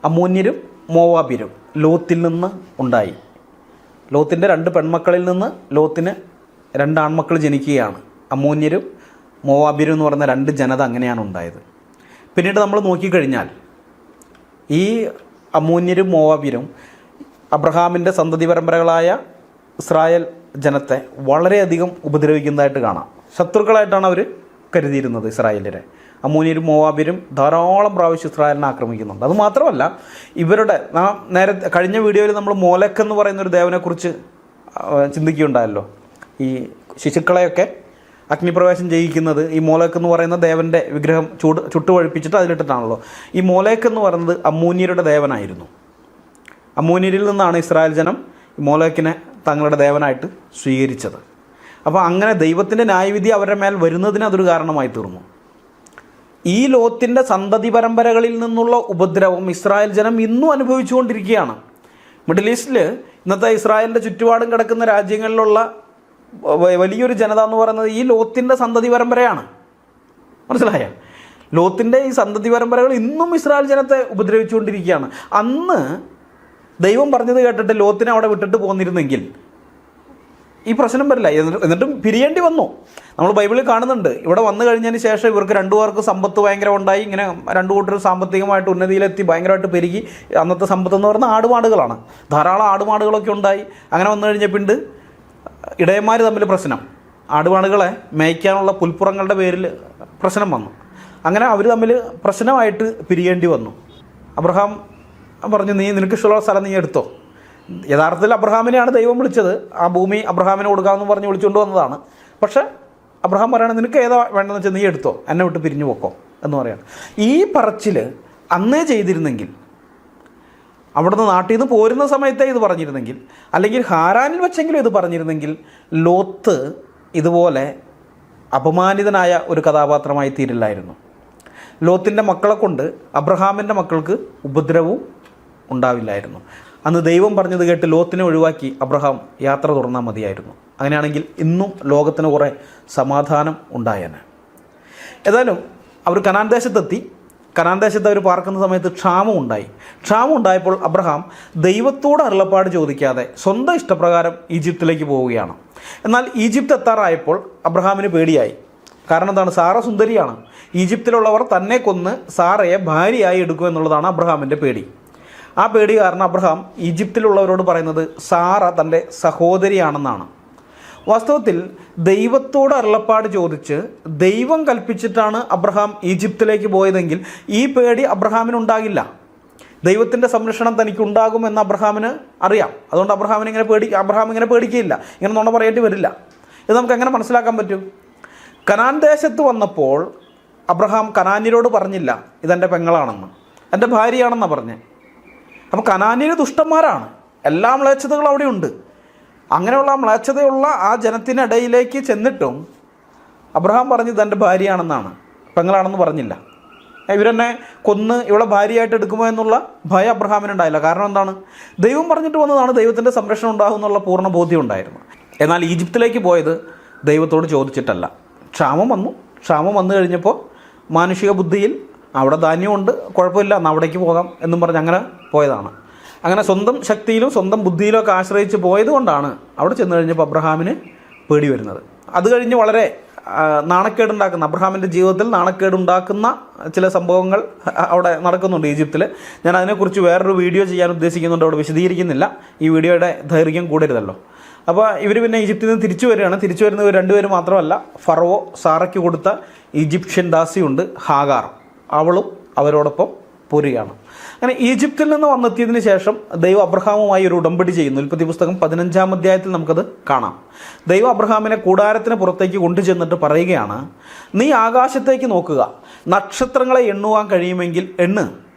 അമ്മോന്യരും മോവാബ്യരും, ലോത്തിൽ നിന്ന് ഉണ്ടായി. ലോത്തിൻ്റെ 2 പെൺമക്കളിൽ നിന്ന് ലോത്തിന് 2 ആൺമക്കൾ ജനിക്കുകയാണ്. അമ്മോന്യരും മോവാബ്യരും എന്ന് പറയുന്ന 2 ജനത അങ്ങനെയാണ് ഉണ്ടായത്. പിന്നീട് നമ്മൾ നോക്കിക്കഴിഞ്ഞാൽ ഈ അമ്മോന്യരും മോവാബ്യരും അബ്രഹാമിൻ്റെ സന്തതി പരമ്പരകളായ ഇസ്രായേൽ ജനത്തെ വളരെയധികം ഉപദ്രവിക്കുന്നതായിട്ട് കാണാം. ശത്രുക്കളായിട്ടാണ് അവർ കരുതിയിരുന്നത് ഇസ്രായേലിനെ. അമ്മോന്യരും മോവാബ്യരും ധാരാളം പ്രാവശ്യം ഇസ്രായേലിനെ ആക്രമിക്കുന്നുണ്ട്. അതുമാത്രമല്ല, ഇവരുടെ നേരത്തെ കഴിഞ്ഞ വീഡിയോയിൽ നമ്മൾ മോലക്ക് എന്ന് പറയുന്നൊരു ദേവനെക്കുറിച്ച് ചിന്തിക്കുകയുണ്ടായല്ലോ. ഈ ശിശുക്കളെയൊക്കെ അഗ്നിപ്രവേശം ചെയ്യിക്കുന്നത് ഈ മോലേക്ക് എന്ന് പറയുന്ന ദേവൻ്റെ വിഗ്രഹം ചുട്ടുപഴുപ്പിച്ചിട്ട് അതിലിട്ടിട്ടാണല്ലോ. ഈ മോലേക്ക് എന്ന് പറയുന്നത് അമ്മൂന്യരുടെ ദേവനായിരുന്നു. അമ്മൂന്യരിൽ നിന്നാണ് ഇസ്രായേൽ ജനം ഈ മോലേക്കിനെ തങ്ങളുടെ ദേവനായിട്ട് സ്വീകരിച്ചത്. അപ്പോൾ അങ്ങനെ ദൈവത്തിൻ്റെ ന്യായവിധി അവരുടെ മേൽ വരുന്നതിന് അതൊരു കാരണമായി തീർന്നു. ഈ ലോത്തിൻ്റെ സന്തതി പരമ്പരകളിൽ നിന്നുള്ള ഉപദ്രവം ഇസ്രായേൽ ജനം ഇന്നും അനുഭവിച്ചുകൊണ്ടിരിക്കുകയാണ്. മിഡിൽ ഈസ്റ്റിൽ ഇന്നത്തെ ഇസ്രായേലിൻ്റെ ചുറ്റുപാടും കിടക്കുന്ന രാജ്യങ്ങളിലുള്ള വലിയൊരു ജനത എന്ന് പറയുന്നത് ഈ ലോത്തിൻ്റെ സന്തതി പരമ്പരയാണ്. മനസ്സിലായ? ലോത്തിൻ്റെ ഈ സന്തതി പരമ്പരകൾ ഇന്നും ഇസ്രായേൽ ജനത്തെ ഉപദ്രവിച്ചുകൊണ്ടിരിക്കുകയാണ്. അന്ന് ദൈവം പറഞ്ഞത് കേട്ടിട്ട് ലോത്തിനെ അവിടെ വിട്ടിട്ട് പോന്നിരുന്നെങ്കിൽ ഈ പ്രശ്നം വരില്ല. എന്നിട്ടും പിരിയേണ്ടി വന്നു. നമ്മൾ ബൈബിളിൽ കാണുന്നുണ്ട്. ഇവിടെ വന്നു കഴിഞ്ഞതിന് ശേഷം ഇവർക്ക് 2 പേർക്ക് സമ്പത്ത് ഭയങ്കര ഉണ്ടായി. ഇങ്ങനെ 2 കൂട്ടർ സാമ്പത്തികമായിട്ട് ഉന്നതിയിലെത്തി ഭയങ്കരമായിട്ട് പെരുകി. അന്നത്തെ സമ്പത്ത് എന്ന് പറയുന്നത് ആടുമാടുകളാണ്. ധാരാളം ആടുമാടുകളൊക്കെ ഉണ്ടായി. അങ്ങനെ വന്നു കഴിഞ്ഞ പിണ്ട് ഇടയന്മാർ തമ്മിൽ പ്രശ്നം, ആടുമാടുകളെ മേയ്ക്കാനുള്ള പുൽപ്പുറങ്ങളുടെ പേരിൽ പ്രശ്നം വന്നു. അങ്ങനെ അവർ തമ്മിൽ പ്രശ്നമായിട്ട് പിരിയേണ്ടി വന്നു. അബ്രഹാം പറഞ്ഞു, നിനക്ക് ഇഷ്ടമുള്ള സ്ഥലം നീ എടുത്തോ. യഥാർത്ഥത്തിൽ അബ്രഹാമിനെയാണ് ദൈവം വിളിച്ചത്. ആ ഭൂമി അബ്രഹാമിന് കൊടുക്കാമെന്ന് പറഞ്ഞ് വിളിച്ചുകൊണ്ട് വന്നതാണ്. പക്ഷേ അബ്രഹാം പറയണം, നിനക്ക് ഏതാ വേണ്ടതെന്ന് വെച്ചാൽ നീ എടുത്തോ, എന്നെ വിട്ട് പിരിഞ്ഞു പോക്കോ എന്ന് പറയാണ്. ഈ പറച്ചിൽ അന്നേ ചെയ്തിരുന്നെങ്കിൽ, അവിടുന്ന് നാട്ടിൽ നിന്ന് പോരുന്ന സമയത്തേ ഇത് പറഞ്ഞിരുന്നെങ്കിൽ, അല്ലെങ്കിൽ ഹാരാനിൽ വെച്ചെങ്കിലും ഇത് പറഞ്ഞിരുന്നെങ്കിൽ, ലോത്ത് ഇതുപോലെ അപമാനിതനായ ഒരു കഥാപാത്രമായി തീരില്ലായിരുന്നു. ലോത്തിൻ്റെ മക്കളെ കൊണ്ട് അബ്രഹാമിൻ്റെ മക്കൾക്ക് ഉപദ്രവവും ഉണ്ടാവില്ലായിരുന്നു. അന്ന് ദൈവം പറഞ്ഞത് കേട്ട് ലോത്തിനെ ഒഴിവാക്കി അബ്രഹാം യാത്ര തുടർന്നാൽ മതിയായിരുന്നു. അങ്ങനെയാണെങ്കിൽ ഇന്നും ലോകത്തിന് കുറേ സമാധാനം ഉണ്ടായേനെ. ഏതായാലും അവർ കനാൻ ദേശത്തെത്തി. കനാൻ ദേശത്ത് അവർ പാർക്കുന്ന സമയത്ത് ക്ഷാമം ഉണ്ടായപ്പോൾ അബ്രഹാം ദൈവത്തോട് അരുളപ്പാട് ചോദിക്കാതെ സ്വന്തം ഇഷ്ടപ്രകാരം ഈജിപ്തിലേക്ക് പോവുകയാണ്. എന്നാൽ ഈജിപ്ത് എത്താറായപ്പോൾ അബ്രഹാമിന് പേടിയായി. കാരണം എന്താണ്? സാറ സുന്ദരിയാണ്. ഈജിപ്തിലുള്ളവർ തന്നെ കൊന്ന് സാറയെ ഭാര്യയായി എടുക്കുമെന്നുള്ളതാണ് അബ്രഹാമിൻ്റെ പേടി. ആ പേടി കാരണം അബ്രഹാം ഈജിപ്തിലുള്ളവരോട് പറയുന്നത് സാറ തൻ്റെ സഹോദരിയാണെന്നാണ്. വാസ്തവത്തിൽ ദൈവത്തോട് അരുളപ്പാട് ചോദിച്ച് ദൈവം കൽപ്പിച്ചിട്ടാണ് അബ്രഹാം ഈജിപ്തിലേക്ക് പോയതെങ്കിൽ ഈ പേടി അബ്രഹാമിനുണ്ടാകില്ല. ദൈവത്തിൻ്റെ സംരക്ഷണം തനിക്കുണ്ടാകുമെന്ന് അബ്രഹാമിന് അറിയാം. അതുകൊണ്ട് അബ്രഹാം ഇങ്ങനെ പേടിക്കുകയില്ല, ഇങ്ങനെ നുണ പറയേണ്ടി വരില്ല. ഇത് നമുക്ക് എങ്ങനെ മനസ്സിലാക്കാൻ പറ്റും? കനാൻ ദേശത്ത് വന്നപ്പോൾ അബ്രഹാം കനാന്യരോട് പറഞ്ഞില്ല ഇതെൻ്റെ പെങ്ങളാണെന്ന്, എൻ്റെ ഭാര്യയാണെന്നാണ് പറഞ്ഞത്. അപ്പോൾ കനാന്യർ ദുഷ്ടന്മാരാണ്, എല്ലാ മ്ലേച്ഛതകളും അവിടെയുണ്ട്. അങ്ങനെയുള്ള മ്ലേച്ഛതയുള്ള ആ ജനത്തിനിടയിലേക്ക് ചെന്നിട്ടും അബ്രഹാം പറഞ്ഞു തൻ്റെ ഭാര്യയാണെന്നാണ്, പെങ്ങളാണെന്ന് പറഞ്ഞില്ല. ഇവരെന്നെ കൊന്ന് ഇവളെ ഭാര്യയായിട്ട് എടുക്കുമോ എന്നുള്ള ഭയം അബ്രഹാമിനുണ്ടായില്ല. കാരണം എന്താണ്? ദൈവം പറഞ്ഞിട്ട് വന്നതാണ്, ദൈവത്തിൻ്റെ സംരക്ഷണം ഉണ്ടാകും എന്നുള്ള പൂർണ്ണ ബോധ്യം ഉണ്ടായിരുന്നു. എന്നാൽ ഈജിപ്തിലേക്ക് പോയത് ദൈവത്തോട് ചോദിച്ചിട്ടല്ല. ക്ഷാമം വന്നു കഴിഞ്ഞപ്പോൾ മാനുഷിക ബുദ്ധിയിൽ അവിടെ ധാന്യമുണ്ട്, കുഴപ്പമില്ല, എന്നാൽ അവിടേക്ക് പോകാം എന്നും പറഞ്ഞ് അങ്ങനെ പോയതാണ്. അങ്ങനെ സ്വന്തം ശക്തിയിലും സ്വന്തം ബുദ്ധിയിലും ഒക്കെ ആശ്രയിച്ച് പോയത് കൊണ്ടാണ് അവിടെ ചെന്ന് കഴിഞ്ഞപ്പോൾ അബ്രഹാമിന് പേടി വരുന്നത്. അത് കഴിഞ്ഞ് വളരെ നാണക്കേടുണ്ടാക്കുന്ന, അബ്രഹാമിൻ്റെ ജീവിതത്തിൽ നാണക്കേടുണ്ടാക്കുന്ന ചില സംഭവങ്ങൾ അവിടെ നടക്കുന്നുണ്ട് ഈജിപ്തിൽ. ഞാൻ അതിനെക്കുറിച്ച് വേറൊരു വീഡിയോ ചെയ്യാൻ ഉദ്ദേശിക്കുന്നുണ്ട്, അവിടെ വിശദീകരിക്കുന്നില്ല, ഈ വീഡിയോയുടെ ദൈർഘ്യം കൂടരുതല്ലോ. അപ്പോൾ ഇവർ പിന്നെ ഈജിപ്തിൽ നിന്ന് തിരിച്ചു വരികയാണ്. തിരിച്ചു വരുന്നവർ രണ്ടുപേരും മാത്രമല്ല, ഫറവോ സാറയ്ക്ക് കൊടുത്ത ഈജിപ്ഷ്യൻ ദാസിയുണ്ട് ഹാഗാർ, അവളും അവരോടൊപ്പം പോരുകയാണ്. അങ്ങനെ ഈജിപ്തിൽ നിന്ന് വന്നെത്തിയതിന് ശേഷം ദൈവം അബ്രഹാമുമായി ഒരു ഉടമ്പടി ചെയ്യുന്നു. ഉൽപ്പത്തി പുസ്തകം 15-ാം അധ്യായത്തിൽ നമുക്കത് കാണാം. ദൈവം അബ്രഹാമിനെ കൂടാരത്തിന് പുറത്തേക്ക് കൊണ്ടുചെന്നിട്ട് പറയുകയാണ്, നീ ആകാശത്തേക്ക് നോക്കുക, നക്ഷത്രങ്ങളെ എണ്ണുവാൻ കഴിയുമെങ്കിൽ എണ്ണ്,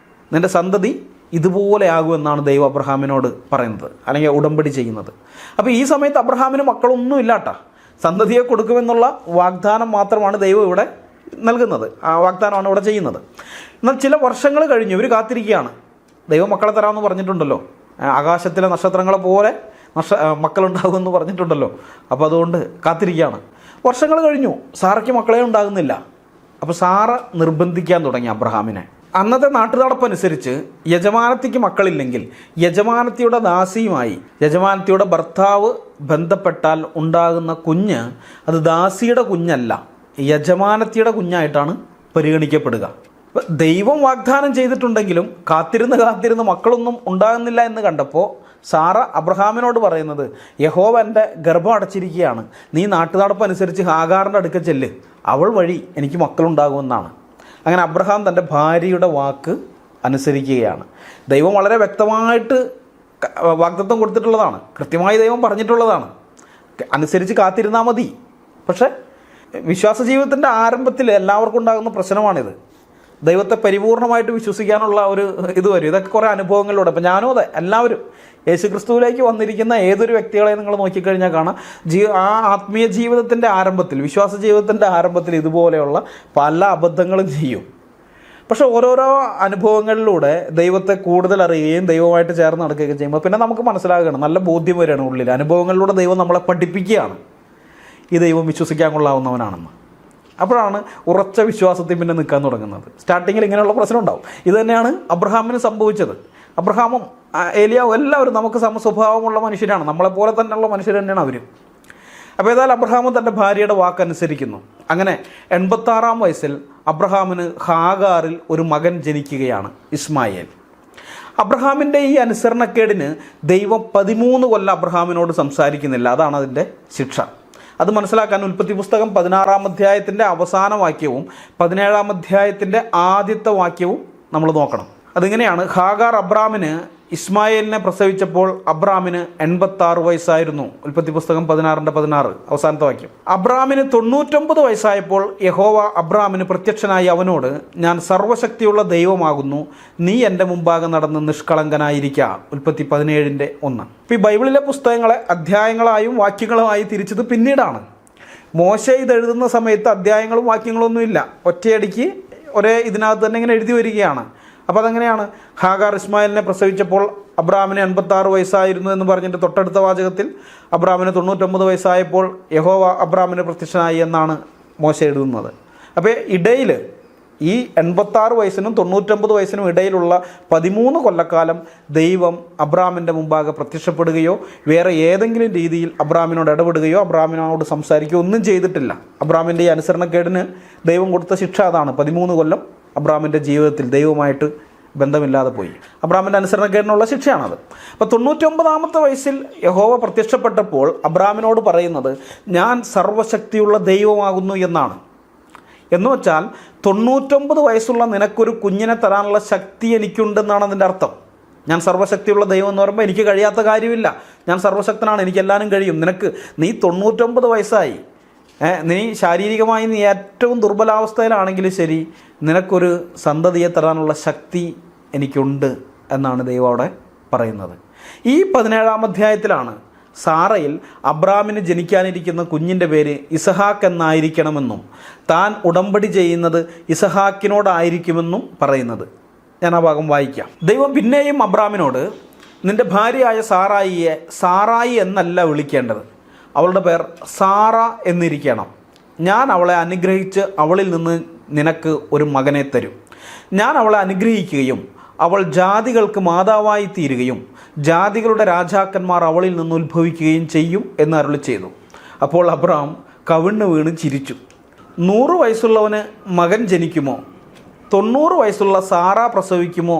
നിൻ്റെ സന്തതി ഇതുപോലെ ആകുമെന്നാണ് ദൈവം അബ്രഹാമിനോട് പറയുന്നത്, അല്ലെങ്കിൽ ഉടമ്പടി ചെയ്യുന്നത്. അപ്പോൾ ഈ സമയത്ത് അബ്രഹാമിന് മക്കളൊന്നും ഇല്ലാട്ടാ, സന്തതിയെ കൊടുക്കുമെന്നുള്ള വാഗ്ദാനം മാത്രമാണ് ദൈവം ഇവിടെ നൽകുന്നത്, ആ വാഗ്ദാനമാണ് ഇവിടെ ചെയ്യുന്നത്. എന്നാൽ ചില വർഷങ്ങൾ കഴിഞ്ഞ് ഇവർ കാത്തിരിക്കുകയാണ്. ദൈവം മക്കളെ തരാമെന്ന് പറഞ്ഞിട്ടുണ്ടല്ലോ, ആകാശത്തിലെ നക്ഷത്രങ്ങളെ പോലെ മക്കളുണ്ടാകുമെന്ന് പറഞ്ഞിട്ടുണ്ടല്ലോ. അപ്പോൾ അതുകൊണ്ട് കാത്തിരിക്കുകയാണ്. വർഷങ്ങൾ കഴിഞ്ഞു, സാറയ്ക്ക് മക്കളെ ഉണ്ടാകുന്നില്ല. അപ്പോൾ സാറ നിർബന്ധിക്കാൻ തുടങ്ങി അബ്രഹാമിനെ. അന്നത്തെ നാട്ടുനടപ്പനുസരിച്ച് യജമാനത്തിക്ക് മക്കളില്ലെങ്കിൽ യജമാനത്തിയുടെ ദാസിയുമായി യജമാനത്തിയുടെ ഭർത്താവ് ബന്ധപ്പെട്ടാൽ ഉണ്ടാകുന്ന കുഞ്ഞ് അത് ദാസിയുടെ കുഞ്ഞല്ല, യജമാനത്തിയുടെ കുഞ്ഞായിട്ടാണ് പരിഗണിക്കപ്പെടുക. ദൈവം വാഗ്ദാനം ചെയ്തിട്ടുണ്ടെങ്കിലും കാത്തിരുന്ന് മക്കളൊന്നും ഉണ്ടാകുന്നില്ല എന്ന് കണ്ടപ്പോൾ സാറ അബ്രഹാമിനോട് പറയുന്നത്, യഹോവ എൻ്റെ ഗർഭം അടച്ചിരിക്കുകയാണ്, നീ നാട്ടുനടപ്പനുസരിച്ച് ഹാഗാറിൻ്റെ അടുക്കൽ ചെല്ല്, അവൾ വഴി എനിക്ക് മക്കളുണ്ടാകുമെന്നാണ്. അങ്ങനെ അബ്രഹാം തൻ്റെ ഭാര്യയുടെ വാക്ക് അനുസരിക്കുകയാണ്. ദൈവം വളരെ വ്യക്തമായിട്ട് വാഗ്ദത്തം കൊടുത്തിട്ടുള്ളതാണ്, കൃത്യമായി ദൈവം പറഞ്ഞിട്ടുള്ളതാണ്, അനുസരിച്ച് കാത്തിരുന്നാൽ മതി. പക്ഷേ വിശ്വാസ ജീവിതത്തിൻ്റെ ആരംഭത്തിൽ എല്ലാവർക്കും ഉണ്ടാകുന്ന പ്രശ്നമാണിത്. ദൈവത്തെ പരിപൂർണമായിട്ട് വിശ്വസിക്കാനുള്ള ഒരു ഇത് വരും. ഇതൊക്കെ കുറേ അനുഭവങ്ങളിലൂടെ, അപ്പം ഞാനും അതെ, എല്ലാവരും യേശുക്രിസ്തുവിലേക്ക് വന്നിരിക്കുന്ന ഏതൊരു വ്യക്തികളെ നിങ്ങൾ നോക്കിക്കഴിഞ്ഞാൽ കാണാം, ആ ആത്മീയ ജീവിതത്തിൻ്റെ ആരംഭത്തിൽ, വിശ്വാസ ജീവിതത്തിൻ്റെ ആരംഭത്തിൽ ഇതുപോലെയുള്ള പല അബദ്ധങ്ങളും ചെയ്യും. പക്ഷേ ഓരോരോ അനുഭവങ്ങളിലൂടെ ദൈവത്തെ കൂടുതൽ അറിയുകയും ദൈവമായിട്ട് ചേർന്ന് നടക്കുകയും ചെയ്യുമ്പോൾ പിന്നെ നമുക്ക് മനസ്സിലാകുകയാണ്, നല്ല ബോധ്യം വരികയാണ് ഉള്ളിൽ. അനുഭവങ്ങളിലൂടെ ദൈവം നമ്മളെ പഠിപ്പിക്കുകയാണ് ഈ ദൈവം വിശ്വസിക്കാൻ കൊള്ളാവുന്നവനാണെന്ന്. അപ്പോഴാണ് ഉറച്ച വിശ്വാസത്തിൽ പിന്നെ നിൽക്കാൻ തുടങ്ങുന്നത്. സ്റ്റാർട്ടിങ്ങിൽ ഇങ്ങനെയുള്ള പ്രശ്നം ഉണ്ടാവും. ഇത് തന്നെയാണ് അബ്രഹാമിന് സംഭവിച്ചത്. അബ്രഹാമും ഏലിയാവും എല്ലാവരും നമുക്ക് സമസ്വഭാവമുള്ള മനുഷ്യരാണ്, നമ്മളെപ്പോലെ തന്നെയുള്ള മനുഷ്യർ തന്നെയാണ് അവരും. അപ്പോൾ ഏതായാലും അബ്രഹാമും തൻ്റെ ഭാര്യയുടെ വാക്കനുസരിക്കുന്നു. അങ്ങനെ 86-ാം വയസ്സിൽ അബ്രഹാമിന് ഹാഗാറിൽ ഒരു മകൻ ജനിക്കുകയാണ്, ഇസ്മായേൽ. അബ്രഹാമിൻ്റെ ഈ അനുസരണക്കേടിന് ദൈവം 13 കൊല്ലം അബ്രഹാമിനോട് സംസാരിക്കുന്നില്ല. അതാണ് അതിൻ്റെ ശിക്ഷ. അത് മനസ്സിലാക്കാൻ ഉൽപ്പത്തി പുസ്തകം 16-ാം അധ്യായത്തിൻ്റെ അവസാന വാക്യവും 17-ാം അധ്യായത്തിൻ്റെ ആദ്യത്തെ വാക്യവും നമ്മൾ നോക്കണം. അതിങ്ങനെയാണ്, ഹാഗാർ അബ്രാമിന് ഇസ്മായേലിനെ പ്രസവിച്ചപ്പോൾ അബ്രാമിന് 86 വയസ്സായിരുന്നു. ഉൽപ്പത്തി പുസ്തകം 16:16 അവസാനത്തെ വാക്യം. അബ്രാമിന് 99 വയസ്സായപ്പോൾ യഹോവ അബ്രാമിന് പ്രത്യക്ഷനായി അവനോട്, ഞാൻ സർവ്വശക്തിയുള്ള ദൈവമാകുന്നു, നീ എൻ്റെ മുമ്പാകെ നടന്ന് നിഷ്കളങ്കനായിരിക്കുക. ഉൽപ്പത്തി 17:1. ഇപ്പോൾ ഈ ബൈബിളിലെ പുസ്തകങ്ങളെ അധ്യായങ്ങളായും വാക്യങ്ങളുമായി തിരിച്ചത് പിന്നീടാണ്. മോശെ ഇതെഴുതുന്ന സമയത്ത് അധ്യായങ്ങളും വാക്യങ്ങളൊന്നുമില്ല, ഒറ്റയടിക്ക് ഒരേ ഇതിനകത്ത് തന്നെ ഇങ്ങനെ എഴുതി വരികയാണ്. അപ്പോൾ അതെങ്ങനെയാണ്? ഹാഗാർ ഇസ്മായിലിനെ പ്രസവിച്ചപ്പോൾ അബ്രാമിന് 86 വയസ്സായിരുന്നു എന്ന് പറഞ്ഞിട്ട് തൊട്ടടുത്ത വാചകത്തിൽ അബ്രാമിന് 99 വയസ്സായപ്പോൾ യഹോവ അബ്രാമിന് പ്രത്യക്ഷനായി എന്നാണ് മോശ എഴുതുന്നത്. അപ്പോൾ ഇടയിൽ ഈ 86 വയസ്സിനും 99 വയസ്സിനും ഇടയിലുള്ള 13 കൊല്ലക്കാലം ദൈവം അബ്രാമിൻ്റെ മുമ്പാകെ പ്രത്യക്ഷപ്പെടുകയോ വേറെ ഏതെങ്കിലും രീതിയിൽ അബ്രാമിനോട് ഇടപെടുകയോ അബ്രാമിനോട് സംസാരിക്കുകയോ ഒന്നും ചെയ്തിട്ടില്ല. അബ്രാമിൻ്റെ ഈ അനുസരണക്കേടിന് ദൈവം കൊടുത്ത ശിക്ഷ അതാണ്. 13 കൊല്ലം അബ്രാമിൻ്റെ ജീവിതത്തിൽ ദൈവമായിട്ട് ബന്ധമില്ലാതെ പോയി. അബ്രാമിൻ്റെ അനുസരണക്കേടിനുള്ള ശിക്ഷയാണത്. അപ്പോൾ 99-ാമത്തെ വയസ്സിൽ യഹോവ പ്രത്യക്ഷപ്പെട്ടപ്പോൾ അബ്രാമിനോട് പറയുന്നത്, ഞാൻ സർവ്വശക്തിയുള്ള ദൈവമാകുന്നു എന്നാണ്. എന്ന് വെച്ചാൽ 99 വയസ്സുള്ള നിനക്കൊരു കുഞ്ഞിനെ തരാനുള്ള ശക്തി എനിക്കുണ്ടെന്നാണ് അതിൻ്റെ അർത്ഥം. ഞാൻ സർവ്വശക്തിയുള്ള ദൈവം എന്ന് പറയുമ്പോൾ എനിക്ക് കഴിയാത്ത കാര്യമില്ല, ഞാൻ സർവ്വശക്തനാണ്, എനിക്കെല്ലാവരും കഴിയും. നീ 99 വയസ്സായി, നീ ശാരീരികമായി നീ ഏറ്റവും ദുർബലാവസ്ഥയിലാണെങ്കിലും ശരി, നിനക്കൊരു സന്തതിയെ തരാനുള്ള ശക്തി എനിക്കുണ്ട് എന്നാണ് ദൈവം അവിടെ പറയുന്നത്. ഈ 17-ാം അധ്യായത്തിലാണ് സാറയിൽ അബ്രാമിന് ജനിക്കാനിരിക്കുന്ന കുഞ്ഞിൻ്റെ പേര് ഇസഹാക്ക് എന്നായിരിക്കണമെന്നും താൻ ഉടമ്പടി ചെയ്യുന്നത് ഇസഹാക്കിനോടായിരിക്കുമെന്നും പറയുന്നത്. ഞാൻ ആ ഭാഗം വായിക്കാം. ദൈവം പിന്നെയും അബ്രാമിനോട്, നിൻ്റെ ഭാര്യയായ സാറായിയെ സാറായി എന്നല്ല വിളിക്കേണ്ടത്, അവളുടെ പേർ സാറ എന്നിരിക്കണം. ഞാൻ അവളെ അനുഗ്രഹിച്ച് അവളിൽ നിന്ന് നിനക്ക് ഒരു മകനെ തരും. ഞാൻ അവളെ അനുഗ്രഹിക്കുകയും അവൾ ജാതികൾക്ക് മാതാവായി തീരുകയും ജാതികളുടെ രാജാക്കന്മാർ അവളിൽ നിന്ന് ഉത്ഭവിക്കുകയും ചെയ്യും എന്ന് അരുളി ചെയ്തു. അപ്പോൾ അബ്രാം കവിണ്ണ് വീണ് ചിരിച്ചു. 100 വയസ്സുള്ളവന് മകൻ ജനിക്കുമോ, 90 വയസ്സുള്ള സാറ പ്രസവിക്കുമോ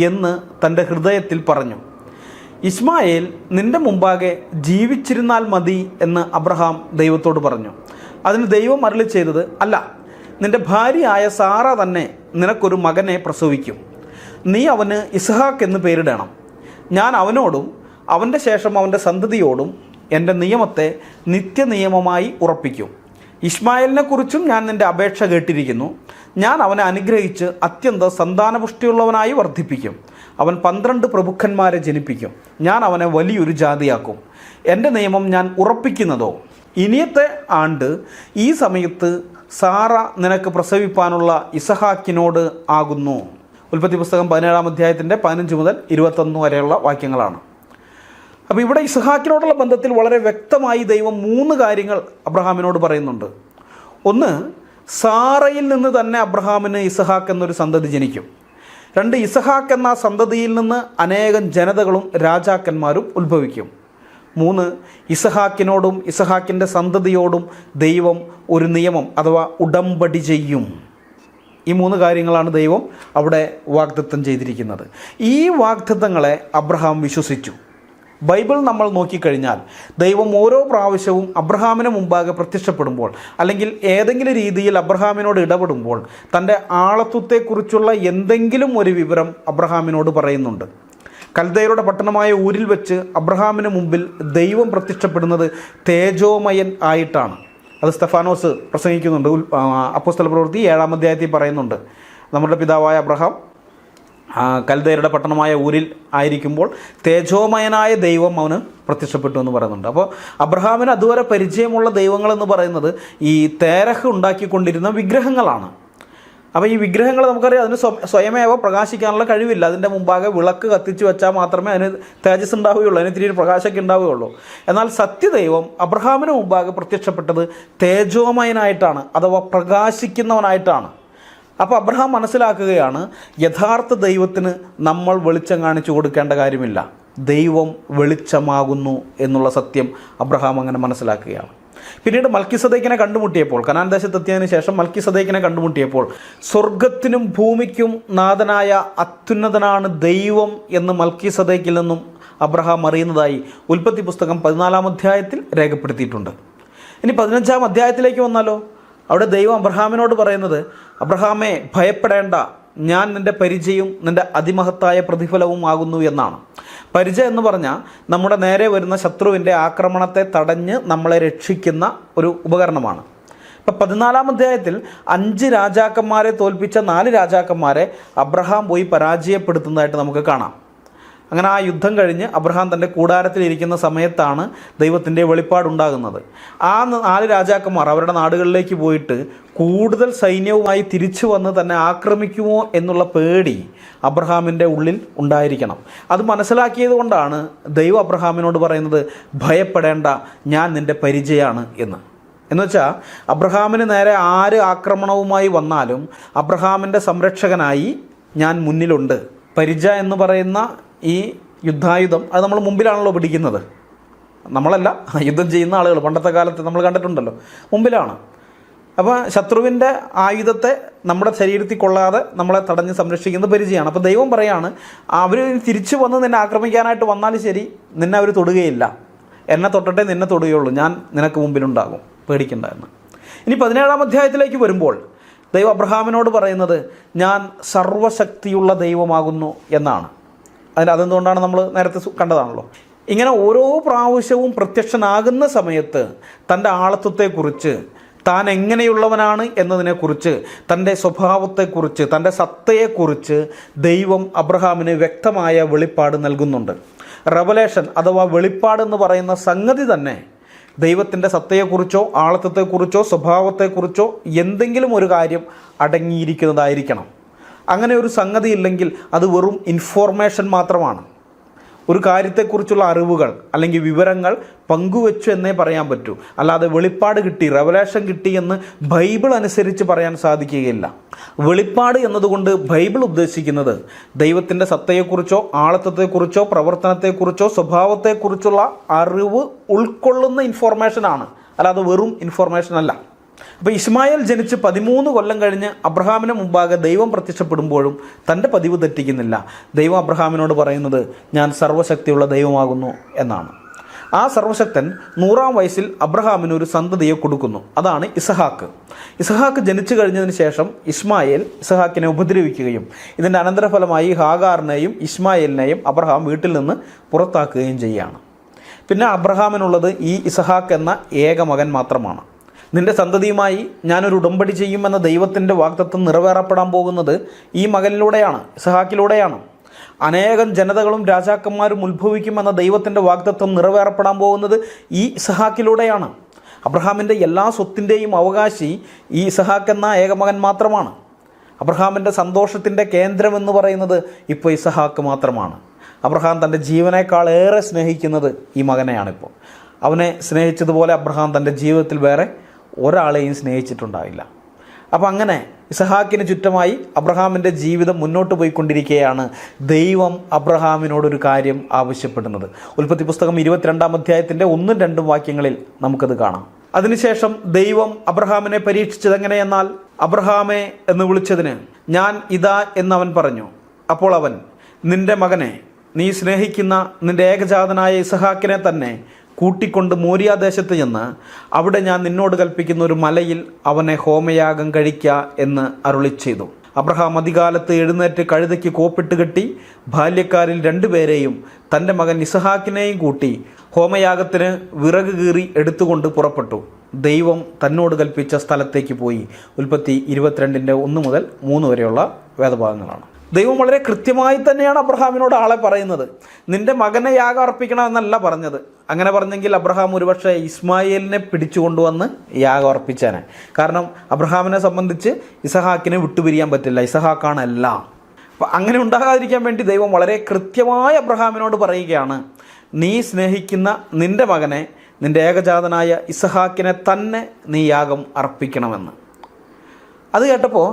എന്ന് തൻ്റെ ഹൃദയത്തിൽ പറഞ്ഞു. ഇസ്മായേൽ നിൻ്റെ മുമ്പാകെ ജീവിച്ചിരുന്നാൽ മതി എന്ന് അബ്രഹാം ദൈവത്തോട് പറഞ്ഞു. അതിന് ദൈവം അരുളി ചെയ്തത്, അല്ല, നിൻ്റെ ഭാര്യയായ സാറ തന്നെ നിനക്കൊരു മകനെ പ്രസവിക്കും. നീ അവന് ഇസ്ഹാക്ക് എന്ന് പേരിടണം. ഞാൻ അവനോടും അവൻ്റെ ശേഷം അവൻ്റെ സന്തതിയോടും എൻ്റെ നിയമത്തെ നിത്യനിയമമായി ഉറപ്പിക്കും. ഇസ്മായേലിനെക്കുറിച്ചും ഞാൻ നിൻ്റെ അപേക്ഷ കേട്ടിരിക്കുന്നു. ഞാൻ അവനെ അനുഗ്രഹിച്ച് അത്യന്ത സന്താനപുഷ്ടിയുള്ളവനായി വർദ്ധിപ്പിക്കും. അവൻ 12 പ്രഭുക്കന്മാരെ ജനിപ്പിക്കും. ഞാൻ അവനെ വലിയൊരു ജാതിയാക്കും. എൻ്റെ നിയമം ഞാൻ ഉറപ്പിക്കുന്നതോ ഇനിയത്തെ ആണ്ട് ഈ സമയത്ത് സാറ നിനക്ക് പ്രസവിപ്പാനുള്ള ഇസഹാക്കിനോട് ആകുന്നു. ഉൽപ്പത്തി പുസ്തകം 17-ാം അധ്യായത്തിൻ്റെ 15 മുതൽ 21 വരെയുള്ള വാക്യങ്ങളാണ്. അപ്പോൾ ഇവിടെ ഇസഹാക്കിനോടുള്ള ബന്ധത്തിൽ വളരെ വ്യക്തമായി ദൈവം 3 കാര്യങ്ങൾ അബ്രഹാമിനോട് പറയുന്നുണ്ട്. ഒന്ന്, സാറയിൽ നിന്ന് തന്നെ അബ്രഹാമിന് ഇസഹാക്ക് എന്നൊരു സന്തതി ജനിക്കും. 2, ഇസഹാക്ക് എന്ന സന്തതിയിൽ നിന്ന് അനേകം ജനതകളും രാജാക്കന്മാരും ഉത്ഭവിക്കും. 3, ഇസഹാക്കിനോടും ഇസഹാക്കിൻ്റെ സന്തതിയോടും ദൈവം ഒരു നിയമം അഥവാ ഉടമ്പടി ചെയ്യും. ഈ 3 കാര്യങ്ങളാണ് ദൈവം അവിടെ വാഗ്ദത്തം ചെയ്തിരിക്കുന്നത്. ഈ വാഗ്ദത്തങ്ങളെ അബ്രഹാം വിശ്വസിച്ചു. ബൈബിൾ നമ്മൾ നോക്കിക്കഴിഞ്ഞാൽ ദൈവം ഓരോ പ്രാവശ്യവും അബ്രഹാമിന് മുമ്പാകെ പ്രത്യക്ഷപ്പെടുമ്പോൾ അല്ലെങ്കിൽ ഏതെങ്കിലും രീതിയിൽ അബ്രഹാമിനോട് ഇടപെടുമ്പോൾ തൻ്റെ ആളത്വത്തെക്കുറിച്ചുള്ള എന്തെങ്കിലും ഒരു വിവരം അബ്രഹാമിനോട് പറയുന്നുണ്ട്. കൽദയരുടെ പട്ടണമായ ഊരിൽ വെച്ച് അബ്രഹാമിന് മുമ്പിൽ ദൈവം പ്രത്യക്ഷപ്പെടുന്നത് തേജോമയൻ ആയിട്ടാണ്. അത് സ്തെഫാനോസ് പ്രസംഗിക്കുന്നുണ്ട്. അപ്പോസ്തല പ്രവൃത്തി 7-ാം അധ്യായത്തിൽ പറയുന്നുണ്ട്. നമ്മുടെ പിതാവായ അബ്രഹാം കൽദയരുടെ പട്ടണമായ ഊരിൽ ആയിരിക്കുമ്പോൾ തേജോമയനായ ദൈവം അവന് പ്രത്യക്ഷപ്പെട്ടു എന്ന് പറയുന്നുണ്ട്. അപ്പോൾ അബ്രഹാമിന് അതുവരെ പരിചയമുള്ള ദൈവങ്ങളെന്ന് പറയുന്നത് ഈ തേരഹ് ഉണ്ടാക്കിക്കൊണ്ടിരുന്ന വിഗ്രഹങ്ങളാണ്. അപ്പോൾ ഈ വിഗ്രഹങ്ങൾ നമുക്കറിയാം, അതിന് സ്വയമേവ പ്രകാശിക്കാനുള്ള കഴിവില്ല. അതിൻ്റെ മുമ്പാകെ വിളക്ക് കത്തിച്ച് വെച്ചാൽ മാത്രമേ അതിന് തേജസ് ഉണ്ടാവുകയുള്ളൂ, അതിന് തിരികെ പ്രകാശമൊക്കെ ഉണ്ടാവുകയുള്ളൂ. എന്നാൽ സത്യദൈവം അബ്രഹാമിന് മുമ്പാകെ പ്രത്യക്ഷപ്പെട്ടത് തേജോമയനായിട്ടാണ്, അഥവാ പ്രകാശിക്കുന്നവനായിട്ടാണ്. അപ്പോൾ അബ്രഹാം മനസ്സിലാക്കുകയാണ്, യഥാർത്ഥ ദൈവത്തിന് നമ്മൾ വെളിച്ചം കാണിച്ചു കൊടുക്കേണ്ട കാര്യമില്ല, ദൈവം വെളിച്ചമാകുന്നു എന്നുള്ള സത്യം അബ്രഹാം അങ്ങനെ മനസ്സിലാക്കുകയാണ്. പിന്നീട് മൽക്കിസദേക്കിനെ കണ്ടുമുട്ടിയപ്പോൾ, കനാൻ ദേശത്തെത്തിയതിനു ശേഷം മൽക്കിസദേക്കിനെ കണ്ടുമുട്ടിയപ്പോൾ സ്വർഗത്തിനും ഭൂമിക്കും നാഥനായ അത്യുന്നതനാണ് ദൈവം എന്ന് മൽക്കിസദേക്കിൽ നിന്നും അബ്രഹാം അറിയുന്നതായി ഉൽപ്പത്തി പുസ്തകം 14-ാം അധ്യായത്തിൽ രേഖപ്പെടുത്തിയിട്ടുണ്ട്. ഇനി 15-ാം അധ്യായത്തിലേക്ക് വന്നാലോ, അവിടെ ദൈവം അബ്രഹാമിനോട് പറയുന്നത്, അബ്രഹാമേ ഭയപ്പെടേണ്ട, ഞാൻ നിൻ്റെ പരിചയവും നിൻ്റെ അതിമഹത്തായ പ്രതിഫലവും ആകുന്നു എന്നാണ്. പരിചയം എന്ന് പറഞ്ഞാൽ നമ്മുടെ നേരെ വരുന്ന ശത്രുവിൻ്റെ ആക്രമണത്തെ തടഞ്ഞ് നമ്മളെ രക്ഷിക്കുന്ന ഒരു ഉപകരണമാണ്. ഇപ്പം 14-ാം അധ്യായത്തിൽ 5 രാജാക്കന്മാരെ തോൽപ്പിച്ച 4 രാജാക്കന്മാരെ അബ്രഹാം പോയി പരാജയപ്പെടുത്തുന്നതായിട്ട് നമുക്ക് കാണാം. അങ്ങനെ ആ യുദ്ധം കഴിഞ്ഞ് അബ്രഹാം തൻ്റെ കൂടാരത്തിലിരിക്കുന്ന സമയത്താണ് ദൈവത്തിൻ്റെ വെളിപ്പാടുണ്ടാകുന്നത്. ആ 4 രാജാക്കന്മാർ അവരുടെ നാടുകളിലേക്ക് പോയിട്ട് കൂടുതൽ സൈന്യവുമായി തിരിച്ചു വന്ന് തന്നെ ആക്രമിക്കുമോ എന്നുള്ള പേടി അബ്രഹാമിൻ്റെ ഉള്ളിൽ ഉണ്ടായിരിക്കണം. അത് മനസ്സിലാക്കിയത് കൊണ്ടാണ് ദൈവം അബ്രഹാമിനോട് പറയുന്നത്, ഭയപ്പെടേണ്ട, ഞാൻ നിൻ്റെ പരിചയമാണ് എന്ന്. എന്നുവെച്ചാൽ അബ്രഹാമിന് നേരെ ആര് ആക്രമണവുമായി വന്നാലും അബ്രഹാമിൻ്റെ സംരക്ഷകനായി ഞാൻ മുന്നിലുണ്ട്. പരിചയ എന്ന് പറയുന്ന ഈ യുദ്ധായുധം അത് നമ്മൾ മുമ്പിലാണല്ലോ പിടിക്കുന്നത്, നമ്മളല്ല, യുദ്ധം ചെയ്യുന്ന ആളുകൾ പണ്ടത്തെ കാലത്ത് നമ്മൾ കണ്ടിട്ടുണ്ടല്ലോ, മുമ്പിലാണ്. അപ്പോൾ ശത്രുവിൻ്റെ ആയുധത്തെ നമ്മുടെ ശരീരത്തിൽ കൊള്ളാതെ നമ്മളെ തടഞ്ഞ് സംരക്ഷിക്കുന്നത് പരിചയമാണ്. അപ്പോൾ ദൈവം പറയാണ്, അവർ തിരിച്ചു വന്ന് നിന്നെ ആക്രമിക്കാനായിട്ട് വന്നാലും ശരി, നിന്നെ അവർ തൊടുകയില്ല, എന്നെ തൊട്ടട്ടെ നിന്നെ തൊടുകയുള്ളൂ, ഞാൻ നിനക്ക് മുമ്പിലുണ്ടാകും, പേടിക്കണ്ട എന്ന്. ഇനി 17-ാം അധ്യായത്തിലേക്ക് വരുമ്പോൾ ദൈവം അബ്രഹാമിനോട് പറയുന്നത്, ഞാൻ സർവശക്തിയുള്ള ദൈവമാകുന്നു എന്നാണ്. അതെന്തുകൊണ്ടാണ് നമ്മൾ നേരത്തെ കണ്ടതാണല്ലോ. ഇങ്ങനെ ഓരോ പ്രാവശ്യവും പ്രത്യക്ഷനാകുന്ന സമയത്ത് തൻ്റെ ആളത്വത്തെക്കുറിച്ച്, താൻ എങ്ങനെയുള്ളവനാണ് എന്നതിനെക്കുറിച്ച്, തൻ്റെ സ്വഭാവത്തെക്കുറിച്ച്, തൻ്റെ സത്തയെക്കുറിച്ച് ദൈവം അബ്രഹാമിന് വ്യക്തമായ വെളിപ്പാട് നൽകുന്നുണ്ട്. റെവലേഷൻ അഥവാ വെളിപ്പാടെന്ന് പറയുന്ന സംഗതി തന്നെ ദൈവത്തിൻ്റെ സത്തയെക്കുറിച്ചോ ആളത്വത്തെക്കുറിച്ചോ സ്വഭാവത്തെക്കുറിച്ചോ എന്തെങ്കിലും ഒരു കാര്യം അടങ്ങിയിരിക്കുന്നതായിരിക്കണം. അങ്ങനെ ഒരു സംഗതി ഇല്ലെങ്കിൽ അത് വെറും ഇൻഫോർമേഷൻ മാത്രമാണ്. ഒരു കാര്യത്തെക്കുറിച്ചുള്ള അറിവുകൾ അല്ലെങ്കിൽ വിവരങ്ങൾ പങ്കുവെച്ചു എന്നേ പറയാൻ പറ്റൂ. അല്ലാതെ വെളിപ്പാട് കിട്ടി, റെവലേഷൻ കിട്ടി എന്ന് ബൈബിൾ അനുസരിച്ച് പറയാൻ സാധിക്കുകയില്ല. വെളിപ്പാട് എന്നതുകൊണ്ട് ബൈബിൾ ഉദ്ദേശിക്കുന്നത് ദൈവത്തിൻ്റെ സത്തയെക്കുറിച്ചോ ആളത്വത്തെക്കുറിച്ചോ പ്രവർത്തനത്തെക്കുറിച്ചോ സ്വഭാവത്തെക്കുറിച്ചുള്ള അറിവ് ഉൾക്കൊള്ളുന്ന ഇൻഫോർമേഷനാണ്, അല്ലാതെ വെറും ഇൻഫോർമേഷൻ അല്ല. അപ്പോൾ ഇസ്മായേൽ ജനിച്ച് 13 കൊല്ലം കഴിഞ്ഞ് അബ്രഹാമിന് മുമ്പാകെ ദൈവം പ്രത്യക്ഷപ്പെടുമ്പോഴും തൻ്റെ പതിവ് തെറ്റിക്കുന്നില്ല. ദൈവം അബ്രഹാമിനോട് പറയുന്നത്, ഞാൻ സർവ്വശക്തിയുള്ള ദൈവമാകുന്നു എന്നാണ്. ആ സർവ്വശക്തൻ 100-ാം വയസ്സിൽ അബ്രഹാമിന് ഒരു സന്തതിയെ കൊടുക്കുന്നു. അതാണ് ഇസഹാക്ക്. ഇസഹാക്ക് ജനിച്ചു കഴിഞ്ഞതിന് ശേഷം ഇസ്മായേൽ ഇസഹാക്കിനെ ഉപദ്രവിക്കുകയും ഇതിൻ്റെ അനന്തരഫലമായി ഹാഗാറിനെയും ഇസ്മായേലിനെയും അബ്രഹാം വീട്ടിൽ നിന്ന് പുറത്താക്കുകയും ചെയ്യുകയാണ്. പിന്നെ അബ്രഹാമിനുള്ളത് ഈ ഇസഹാക്ക് എന്ന ഏക മകൻ മാത്രമാണ്. നിന്റെ സന്തതിയുമായി ഞാനൊരു ഉടമ്പടി ചെയ്യുമെന്ന ദൈവത്തിൻ്റെ വാഗ്ദത്തം നിറവേറപ്പെടാൻ പോകുന്നത് ഈ മകനിലൂടെയാണ്, ഇസഹാക്കിലൂടെയാണ്. അനേകം ജനതകളും രാജാക്കന്മാരും ഉത്ഭവിക്കുമെന്ന ദൈവത്തിൻ്റെ വാഗ്ദത്തം നിറവേറപ്പെടാൻ പോകുന്നത് ഈ ഇസഹാക്കിലൂടെയാണ്. അബ്രഹാമിൻ്റെ എല്ലാ സ്വത്തിൻ്റെയും അവകാശി ഈ ഇസഹാക്ക് എന്ന ഏകമകൻ മാത്രമാണ്. അബ്രഹാമിൻ്റെ സന്തോഷത്തിൻ്റെ കേന്ദ്രമെന്ന് പറയുന്നത് ഇപ്പോൾ ഇസഹാക്ക് മാത്രമാണ്. അബ്രഹാം തൻ്റെ ജീവനേക്കാളേറെ സ്നേഹിക്കുന്നത് ഈ മകനെയാണിപ്പോൾ. അവനെ സ്നേഹിച്ചതുപോലെ അബ്രഹാം തൻ്റെ ജീവിതത്തിൽ വേറെ ഒരാളെയും സ്നേഹിച്ചിട്ടുണ്ടാവില്ല. അപ്പം അങ്ങനെ ഇസഹാക്കിന് ചുറ്റുമായി അബ്രഹാമിൻ്റെ ജീവിതം മുന്നോട്ട് പോയിക്കൊണ്ടിരിക്കുകയാണ്. ദൈവം അബ്രഹാമിനോടൊരു കാര്യം ആവശ്യപ്പെടുന്നത് ഉൽപ്പത്തി പുസ്തകം 22-ാം അധ്യായത്തിൻ്റെ 1-2 വാക്യങ്ങളിൽ നമുക്കത് കാണാം. അതിനുശേഷം ദൈവം അബ്രഹാമിനെ പരീക്ഷിച്ചത് എങ്ങനെയെന്നാൽ, അബ്രഹാമേ എന്ന് വിളിച്ചതിന് ഞാൻ ഇതാ എന്നവൻ പറഞ്ഞു. അപ്പോൾ അവൻ, നിന്റെ മകനെ, നീ സ്നേഹിക്കുന്ന നിന്റെ ഏകജാതനായ ഇസഹാക്കിനെ തന്നെ കൂട്ടിക്കൊണ്ട് മോരിയാദേശത്ത് ചെന്ന് അവിടെ ഞാൻ നിന്നോട് കൽപ്പിക്കുന്ന ഒരു മലയിൽ അവനെ ഹോമയാഗം കഴിക്കുക എന്ന് അരുളി ചെയ്തു. അബ്രഹാം അതികാലത്ത് എഴുന്നേറ്റ് കഴുതയ്ക്ക് കോപ്പിട്ട് കെട്ടി ബാല്യക്കാരിൽ 2 പേരെയും തൻ്റെ മകൻ ഇസഹാക്കിനെയും കൂട്ടി ഹോമയാഗത്തിന് വിറക് കീറി എടുത്തുകൊണ്ട് പുറപ്പെട്ടു. ദൈവം തന്നോട് കൽപ്പിച്ച സ്ഥലത്തേക്ക് പോയി. ഉൽപ്പത്തി 22-ന്റെ 1 മുതൽ 3 വരെയുള്ള വേദഭാഗങ്ങളാണ്. ദൈവം വളരെ കൃത്യമായി തന്നെയാണ് അബ്രഹാമിനോട് ആളെ പറയുന്നത്. നിന്റെ മകനെ യാഗം അർപ്പിക്കണം എന്നല്ല പറഞ്ഞത്. അങ്ങനെ പറഞ്ഞെങ്കിൽ അബ്രഹാം ഒരുപക്ഷെ ഇസ്മായേലിനെ പിടിച്ചു കൊണ്ടുവന്ന് യാഗം അർപ്പിച്ചേനെ. കാരണം അബ്രഹാമിനെ സംബന്ധിച്ച് ഇസഹാക്കിനെ വിട്ടുപിരിയാൻ പറ്റില്ല, ഇസഹാക്കാണ് എല്ലാം. അപ്പം അങ്ങനെ ഉണ്ടാകാതിരിക്കാൻ വേണ്ടി ദൈവം വളരെ കൃത്യമായി അബ്രഹാമിനോട് പറയുകയാണ്, നീ സ്നേഹിക്കുന്ന നിന്റെ മകനെ, നിന്റെ ഏകജാതനായ ഇസഹാക്കിനെ തന്നെ നീ യാഗം അർപ്പിക്കണമെന്ന്. അത് കേട്ടപ്പോൾ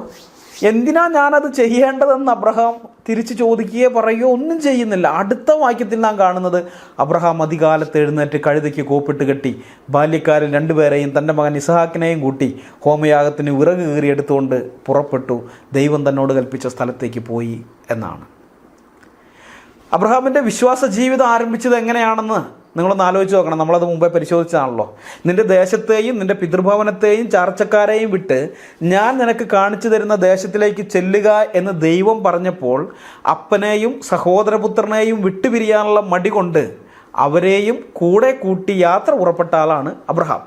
എന്തിനാ ഞാനത് ചെയ്യേണ്ടതെന്ന് അബ്രഹാം തിരിച്ച് ചോദിക്കുകയോ പറയുകയോ ഒന്നും ചെയ്യുന്നില്ല. അടുത്ത വാക്യത്തിൽ നാം കാണുന്നത്, അബ്രഹാം അതികാലത്ത് എഴുന്നേറ്റ് കഴുതയ്ക്ക് കോപ്പിട്ട് കെട്ടി ബാല്യക്കാരിൽ 2 പേരെയും തൻ്റെ മകൻ ഇസഹാക്കിനെയും കൂട്ടി ഹോമയാഗത്തിന് വിറക് കീറിയെടുത്തുകൊണ്ട് പുറപ്പെട്ടു. ദൈവം തന്നോട് കൽപ്പിച്ച സ്ഥലത്തേക്ക് പോയി എന്നാണ്. അബ്രഹാമിൻ്റെ വിശ്വാസ ജീവിതം ആരംഭിച്ചത് എങ്ങനെയാണെന്ന് നിങ്ങളൊന്ന് ആലോചിച്ച് നോക്കണം. നമ്മളത് മുമ്പേ പരിശോധിച്ചതാണല്ലോ. നിൻ്റെ ദേശത്തെയും നിൻ്റെ പിതൃഭവനത്തെയും ചാർച്ചക്കാരെയും വിട്ട് ഞാൻ നിനക്ക് കാണിച്ചു തരുന്ന ദേശത്തിലേക്ക് ചെല്ലുക എന്ന് ദൈവം പറഞ്ഞപ്പോൾ അപ്പനെയും സഹോദരപുത്രനെയും വിട്ടുപിരിയാനുള്ള മടി കൊണ്ട് അവരെയും കൂടെ കൂട്ടി യാത്ര പുറപ്പെട്ട ആളാണ് അബ്രഹാം.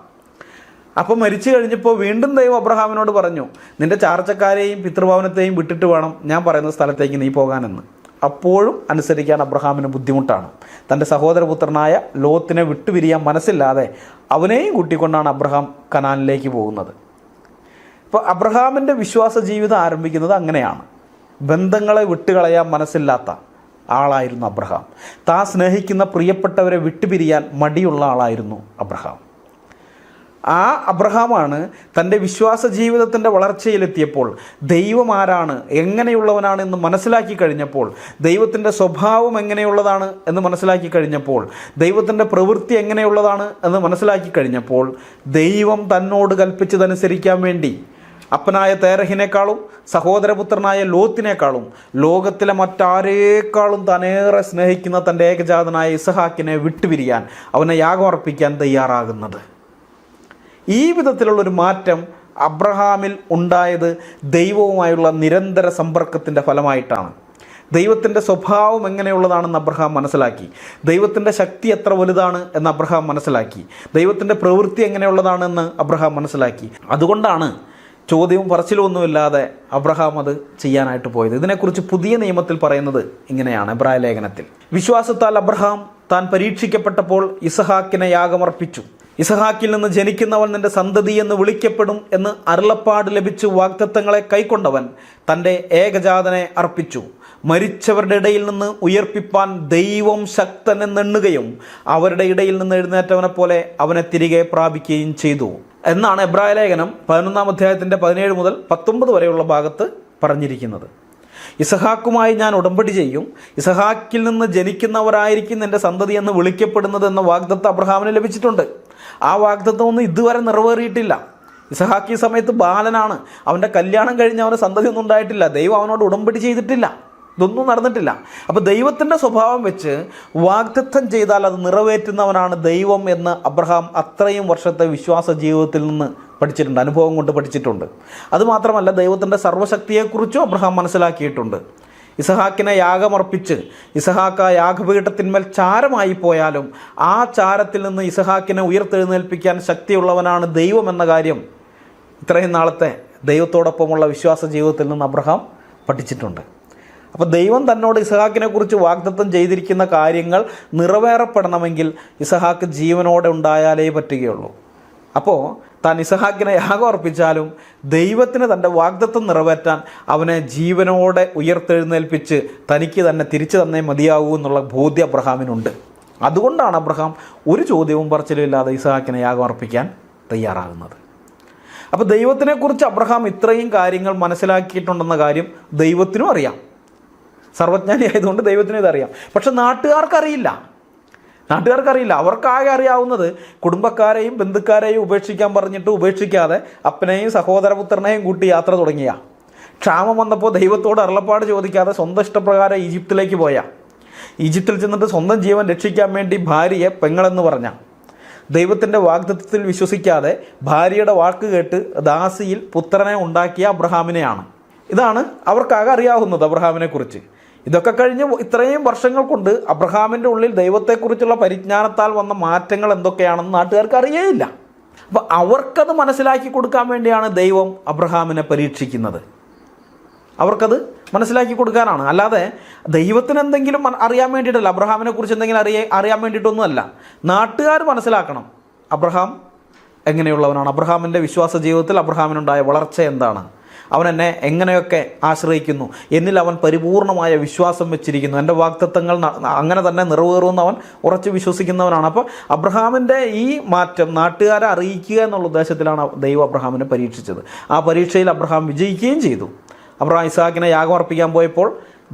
അപ്പം മരിച്ചു കഴിഞ്ഞപ്പോൾ വീണ്ടും ദൈവം അബ്രഹാമിനോട് പറഞ്ഞു, നിൻ്റെ ചാർച്ചക്കാരെയും പിതൃഭവനത്തെയും വിട്ടിട്ട് വേണം ഞാൻ പറയുന്ന സ്ഥലത്തേക്ക് നീ പോകാനെന്ന്. അപ്പോഴും അനുസരിക്കാൻ അബ്രഹാമിന് ബുദ്ധിമുട്ടാണ്. തൻ്റെ സഹോദരപുത്രനായ ലോത്തിനെ വിട്ടുപിരിയാൻ മനസ്സില്ലാതെ അവനെയും കൂട്ടിക്കൊണ്ടാണ് അബ്രഹാം കനാനിലേക്ക് പോകുന്നത്. ഇപ്പോൾ അബ്രഹാമിൻ്റെ വിശ്വാസ ജീവിതം ആരംഭിക്കുന്നത് അങ്ങനെയാണ്. ബന്ധങ്ങളെ വിട്ടുകളയാൻ മനസ്സില്ലാത്ത ആളായിരുന്നു അബ്രഹാം. താൻ സ്നേഹിക്കുന്ന പ്രിയപ്പെട്ടവരെ വിട്ടുപിരിയാൻ മടിയുള്ള ആളായിരുന്നു അബ്രഹാം. ആ അബ്രഹാമാണ് തൻ്റെ വിശ്വാസ ജീവിതത്തിൻ്റെ വളർച്ചയിലെത്തിയപ്പോൾ ദൈവം ആരാണ്, എങ്ങനെയുള്ളവനാണ് എന്ന് മനസ്സിലാക്കി കഴിഞ്ഞപ്പോൾ, ദൈവത്തിൻ്റെ സ്വഭാവം എങ്ങനെയുള്ളതാണ് എന്ന് മനസ്സിലാക്കി കഴിഞ്ഞപ്പോൾ, ദൈവത്തിൻ്റെ പ്രവൃത്തി എങ്ങനെയുള്ളതാണ് എന്ന് മനസ്സിലാക്കി കഴിഞ്ഞപ്പോൾ, ദൈവം തന്നോട് കൽപ്പിച്ചതനുസരിക്കാൻ വേണ്ടി അപ്പനായ തേരഹിനേക്കാളും സഹോദരപുത്രനായ ലോത്തിനേക്കാളും ലോകത്തിലെ മറ്റാരേക്കാളും തന്നേറെ സ്നേഹിക്കുന്ന തൻ്റെ ഏകജാതനായ ഇസഹാക്കിനെ വിട്ടുപിരിയാൻ, അവനെ യാഗം അർപ്പിക്കാൻ തയ്യാറാകുന്നത്. ഈ വിധത്തിലുള്ളൊരു മാറ്റം അബ്രഹാമിൽ ഉണ്ടായത് ദൈവവുമായുള്ള നിരന്തര സമ്പർക്കത്തിൻ്റെ ഫലമായിട്ടാണ്. ദൈവത്തിൻ്റെ സ്വഭാവം എങ്ങനെയുള്ളതാണെന്ന് അബ്രഹാം മനസ്സിലാക്കി. ദൈവത്തിൻ്റെ ശക്തി എത്ര വലുതാണ് എന്ന് അബ്രഹാം മനസ്സിലാക്കി. ദൈവത്തിൻ്റെ പ്രവൃത്തി എങ്ങനെയുള്ളതാണെന്ന് അബ്രഹാം മനസ്സിലാക്കി. അതുകൊണ്ടാണ് ചോദ്യവും പറച്ചിലും ഒന്നുമില്ലാതെ അബ്രഹാം അത് ചെയ്യാനായിട്ട് പോയത്. ഇതിനെക്കുറിച്ച് പുതിയ നിയമത്തിൽ പറയുന്നത് ഇങ്ങനെയാണ്. എബ്രായ ലേഖനത്തിൽ, വിശ്വാസത്താൽ അബ്രഹാം താൻ പരീക്ഷിക്കപ്പെട്ടപ്പോൾ ഇസഹാക്കിനെ യാഗമർപ്പിച്ചു. ഇസഹാക്കിൽ നിന്ന് ജനിക്കുന്നവൻ നിന്റെ സന്തതി എന്ന് വിളിക്കപ്പെടും എന്ന് അരുളപ്പാട് ലഭിച്ചു വാഗ്ദത്തങ്ങളെ കൈക്കൊണ്ടവൻ തൻ്റെ ഏകജാതനെ അർപ്പിച്ചു. മരിച്ചവരുടെ ഇടയിൽ നിന്ന് ഉയർപ്പിപ്പാൻ ദൈവം ശക്തനെന്നെണ്ണുകയും അവരുടെ ഇടയിൽ നിന്ന് എഴുന്നേറ്റവനെ പോലെ അവനെ തിരികെ പ്രാപിക്കുകയും ചെയ്തു എന്നാണ് എബ്രായ ലേഖനം 11 അധ്യായത്തിൻ്റെ 17 മുതൽ 19 വരെയുള്ള ഭാഗത്ത് പറഞ്ഞിരിക്കുന്നത്. ഇസഹാക്കുമായി ഞാൻ ഉടമ്പടി ചെയ്യും, ഇസഹാക്കിൽ നിന്ന് ജനിക്കുന്നവരായിരിക്കും നിന്റെ സന്തതി എന്ന് വിളിക്കപ്പെടുന്നത് എന്ന വാഗ്ദത്തം അബ്രഹാമിന് ലഭിച്ചിട്ടുണ്ട്. ആ വാഗ്ദത്തമൊന്നും ഇതുവരെ നിറവേറിയിട്ടില്ല. ഇസഹാക്ക് ഈ സമയത്ത് ബാലനാണ്. അവൻ്റെ കല്യാണം കഴിഞ്ഞ് അവന് സന്തതി ഒന്നും ഉണ്ടായിട്ടില്ല. ദൈവം അവനോട് ഉടമ്പടി ചെയ്തിട്ടില്ല. ഇതൊന്നും നടന്നിട്ടില്ല. അപ്പോൾ ദൈവത്തിൻ്റെ സ്വഭാവം വെച്ച് വാഗ്ദത്തം ചെയ്താൽ അത് നിറവേറ്റുന്നവനാണ് ദൈവം എന്ന് അബ്രഹാം അത്രയും വർഷത്തെ വിശ്വാസ ജീവിതത്തിൽ നിന്ന് പഠിച്ചിട്ടുണ്ട്, അനുഭവം കൊണ്ട് പഠിച്ചിട്ടുണ്ട്. അതുമാത്രമല്ല, ദൈവത്തിൻ്റെ സർവ്വശക്തിയെക്കുറിച്ചും അബ്രഹാം മനസ്സിലാക്കിയിട്ടുണ്ട്. ഇസഹാക്കിനെ യാഗമർപ്പിച്ച് ഇസഹാക്ക് ആ യാഗപീഠത്തിന്മേൽ ചാരമായി പോയാലും ആ ചാരത്തിൽ നിന്ന് ഇസഹാക്കിനെ ഉയർത്തെഴുന്നേൽപ്പിക്കാൻ ശക്തിയുള്ളവനാണ് ദൈവം എന്ന കാര്യം ഇത്രയും നാളത്തെ ദൈവത്തോടൊപ്പമുള്ള വിശ്വാസ ജീവിതത്തിൽ നിന്ന് അബ്രഹാം പഠിച്ചിട്ടുണ്ട്. അപ്പോൾ ദൈവം തന്നോട് ഇസഹാക്കിനെ കുറിച്ച് വാഗ്ദത്തം ചെയ്തിരിക്കുന്ന കാര്യങ്ങൾ നിറവേറപ്പെടണമെങ്കിൽ ഇസഹാക്ക് ജീവനോടെ ഉണ്ടായാലേ പറ്റുകയുള്ളൂ. അപ്പോൾ താൻ ഇസഹാക്കിനെ യാഗം അർപ്പിച്ചാലും ദൈവത്തിന് തൻ്റെ വാഗ്ദത്തം നിറവേറ്റാൻ അവനെ ജീവനോടെ ഉയർത്തെഴുന്നേൽപ്പിച്ച് തനിക്ക് തന്നെ തിരിച്ചു തന്നേ മതിയാകൂ എന്നുള്ള ബോധ്യം അബ്രഹാമിനുണ്ട്. അതുകൊണ്ടാണ് അബ്രഹാം ഒരു ചോദ്യവും പറച്ചിലും ഇല്ലാതെ ഇസഹാക്കിനെ യാഗം അർപ്പിക്കാൻ തയ്യാറാകുന്നത്. അപ്പോൾ ദൈവത്തിനെക്കുറിച്ച് അബ്രഹാം ഇത്രയും കാര്യങ്ങൾ മനസ്സിലാക്കിയിട്ടുണ്ടെന്ന കാര്യം ദൈവത്തിനും അറിയാം. സർവജ്ഞാനി ആയതുകൊണ്ട് ദൈവത്തിന് ഇതറിയാം. പക്ഷെ നാട്ടുകാർക്കറിയില്ല. അവർക്കാകെ അറിയാവുന്നത് കുടുംബക്കാരെയും ബന്ധുക്കാരെയും ഉപേക്ഷിക്കാൻ പറഞ്ഞിട്ട് ഉപേക്ഷിക്കാതെ അപ്പനെയും സഹോദരപുത്രനെയും കൂട്ടി യാത്ര തുടങ്ങിയ, ക്ഷാമം വന്നപ്പോൾ ദൈവത്തോട് അരുളപ്പാട് ചോദിക്കാതെ സ്വന്തം ഇഷ്ടപ്രകാരം ഈജിപ്തിലേക്ക് പോയ, ഈജിപ്തിൽ ചെന്നിട്ട് സ്വന്തം ജീവൻ രക്ഷിക്കാൻ വേണ്ടി ഭാര്യയെ പെങ്ങളെന്ന് പറഞ്ഞ, ദൈവത്തിൻ്റെ വാഗ്ദത്തത്തിൽ വിശ്വസിക്കാതെ ഭാര്യയുടെ വാക്ക് കേട്ട് ദാസിയിൽ പുത്രനെ ഉണ്ടാക്കിയ അബ്രഹാമിനെയാണ്. ഇതാണ് അവർക്കാകെ അറിയാവുന്നത് അബ്രഹാമിനെക്കുറിച്ച്. ഇതൊക്കെ കഴിഞ്ഞ് ഇത്രയും വർഷങ്ങൾ കൊണ്ട് അബ്രഹാമിൻ്റെ ഉള്ളിൽ ദൈവത്തെക്കുറിച്ചുള്ള പരിജ്ഞാനത്താൽ വന്ന മാറ്റങ്ങൾ എന്തൊക്കെയാണെന്ന് നാട്ടുകാർക്ക് അറിയേയില്ല. അപ്പോൾ അവർക്കത് മനസ്സിലാക്കി കൊടുക്കാൻ വേണ്ടിയാണ് ദൈവം അബ്രഹാമിനെ പരീക്ഷിക്കുന്നത്. അവർക്കത് മനസ്സിലാക്കി കൊടുക്കാനാണ്. അല്ലാതെ ദൈവത്തിന് എന്തെങ്കിലും അറിയാൻ വേണ്ടിയിട്ടല്ല, അബ്രഹാമിനെ കുറിച്ച് എന്തെങ്കിലും അറിയാൻ വേണ്ടിയിട്ടൊന്നുമല്ല. നാട്ടുകാർ മനസ്സിലാക്കണം അബ്രഹാം എങ്ങനെയുള്ളവനാണ്, അബ്രഹാമിൻ്റെ വിശ്വാസ ജീവിതത്തിൽ അബ്രഹാമിനുണ്ടായ വളർച്ച എന്താണ്, അവൻ എന്നെ എങ്ങനെയൊക്കെ ആശ്രയിക്കുന്നു, എന്നിൽ അവൻ പരിപൂർണമായ വിശ്വാസം വെച്ചിരിക്കുന്നു, എൻ്റെ വാഗ്ദത്തങ്ങൾ അങ്ങനെ തന്നെ നിറവേറുമെന്ന് അവൻ ഉറച്ച് വിശ്വസിക്കുന്നവനാണ്. അപ്പോൾ അബ്രഹാമിൻ്റെ ഈ മാറ്റം നാട്ടുകാരെ അറിയിക്കുക എന്നുള്ള ഉദ്ദേശത്തിലാണ് ദൈവം അബ്രഹാമിനെ പരീക്ഷിച്ചത്. ആ പരീക്ഷയിൽ അബ്രഹാം വിജയിക്കുകയും ചെയ്തു. അബ്രഹാം ഇസ്ഹാക്കിനെ യാഗമർപ്പിക്കാൻ പോയപ്പോൾ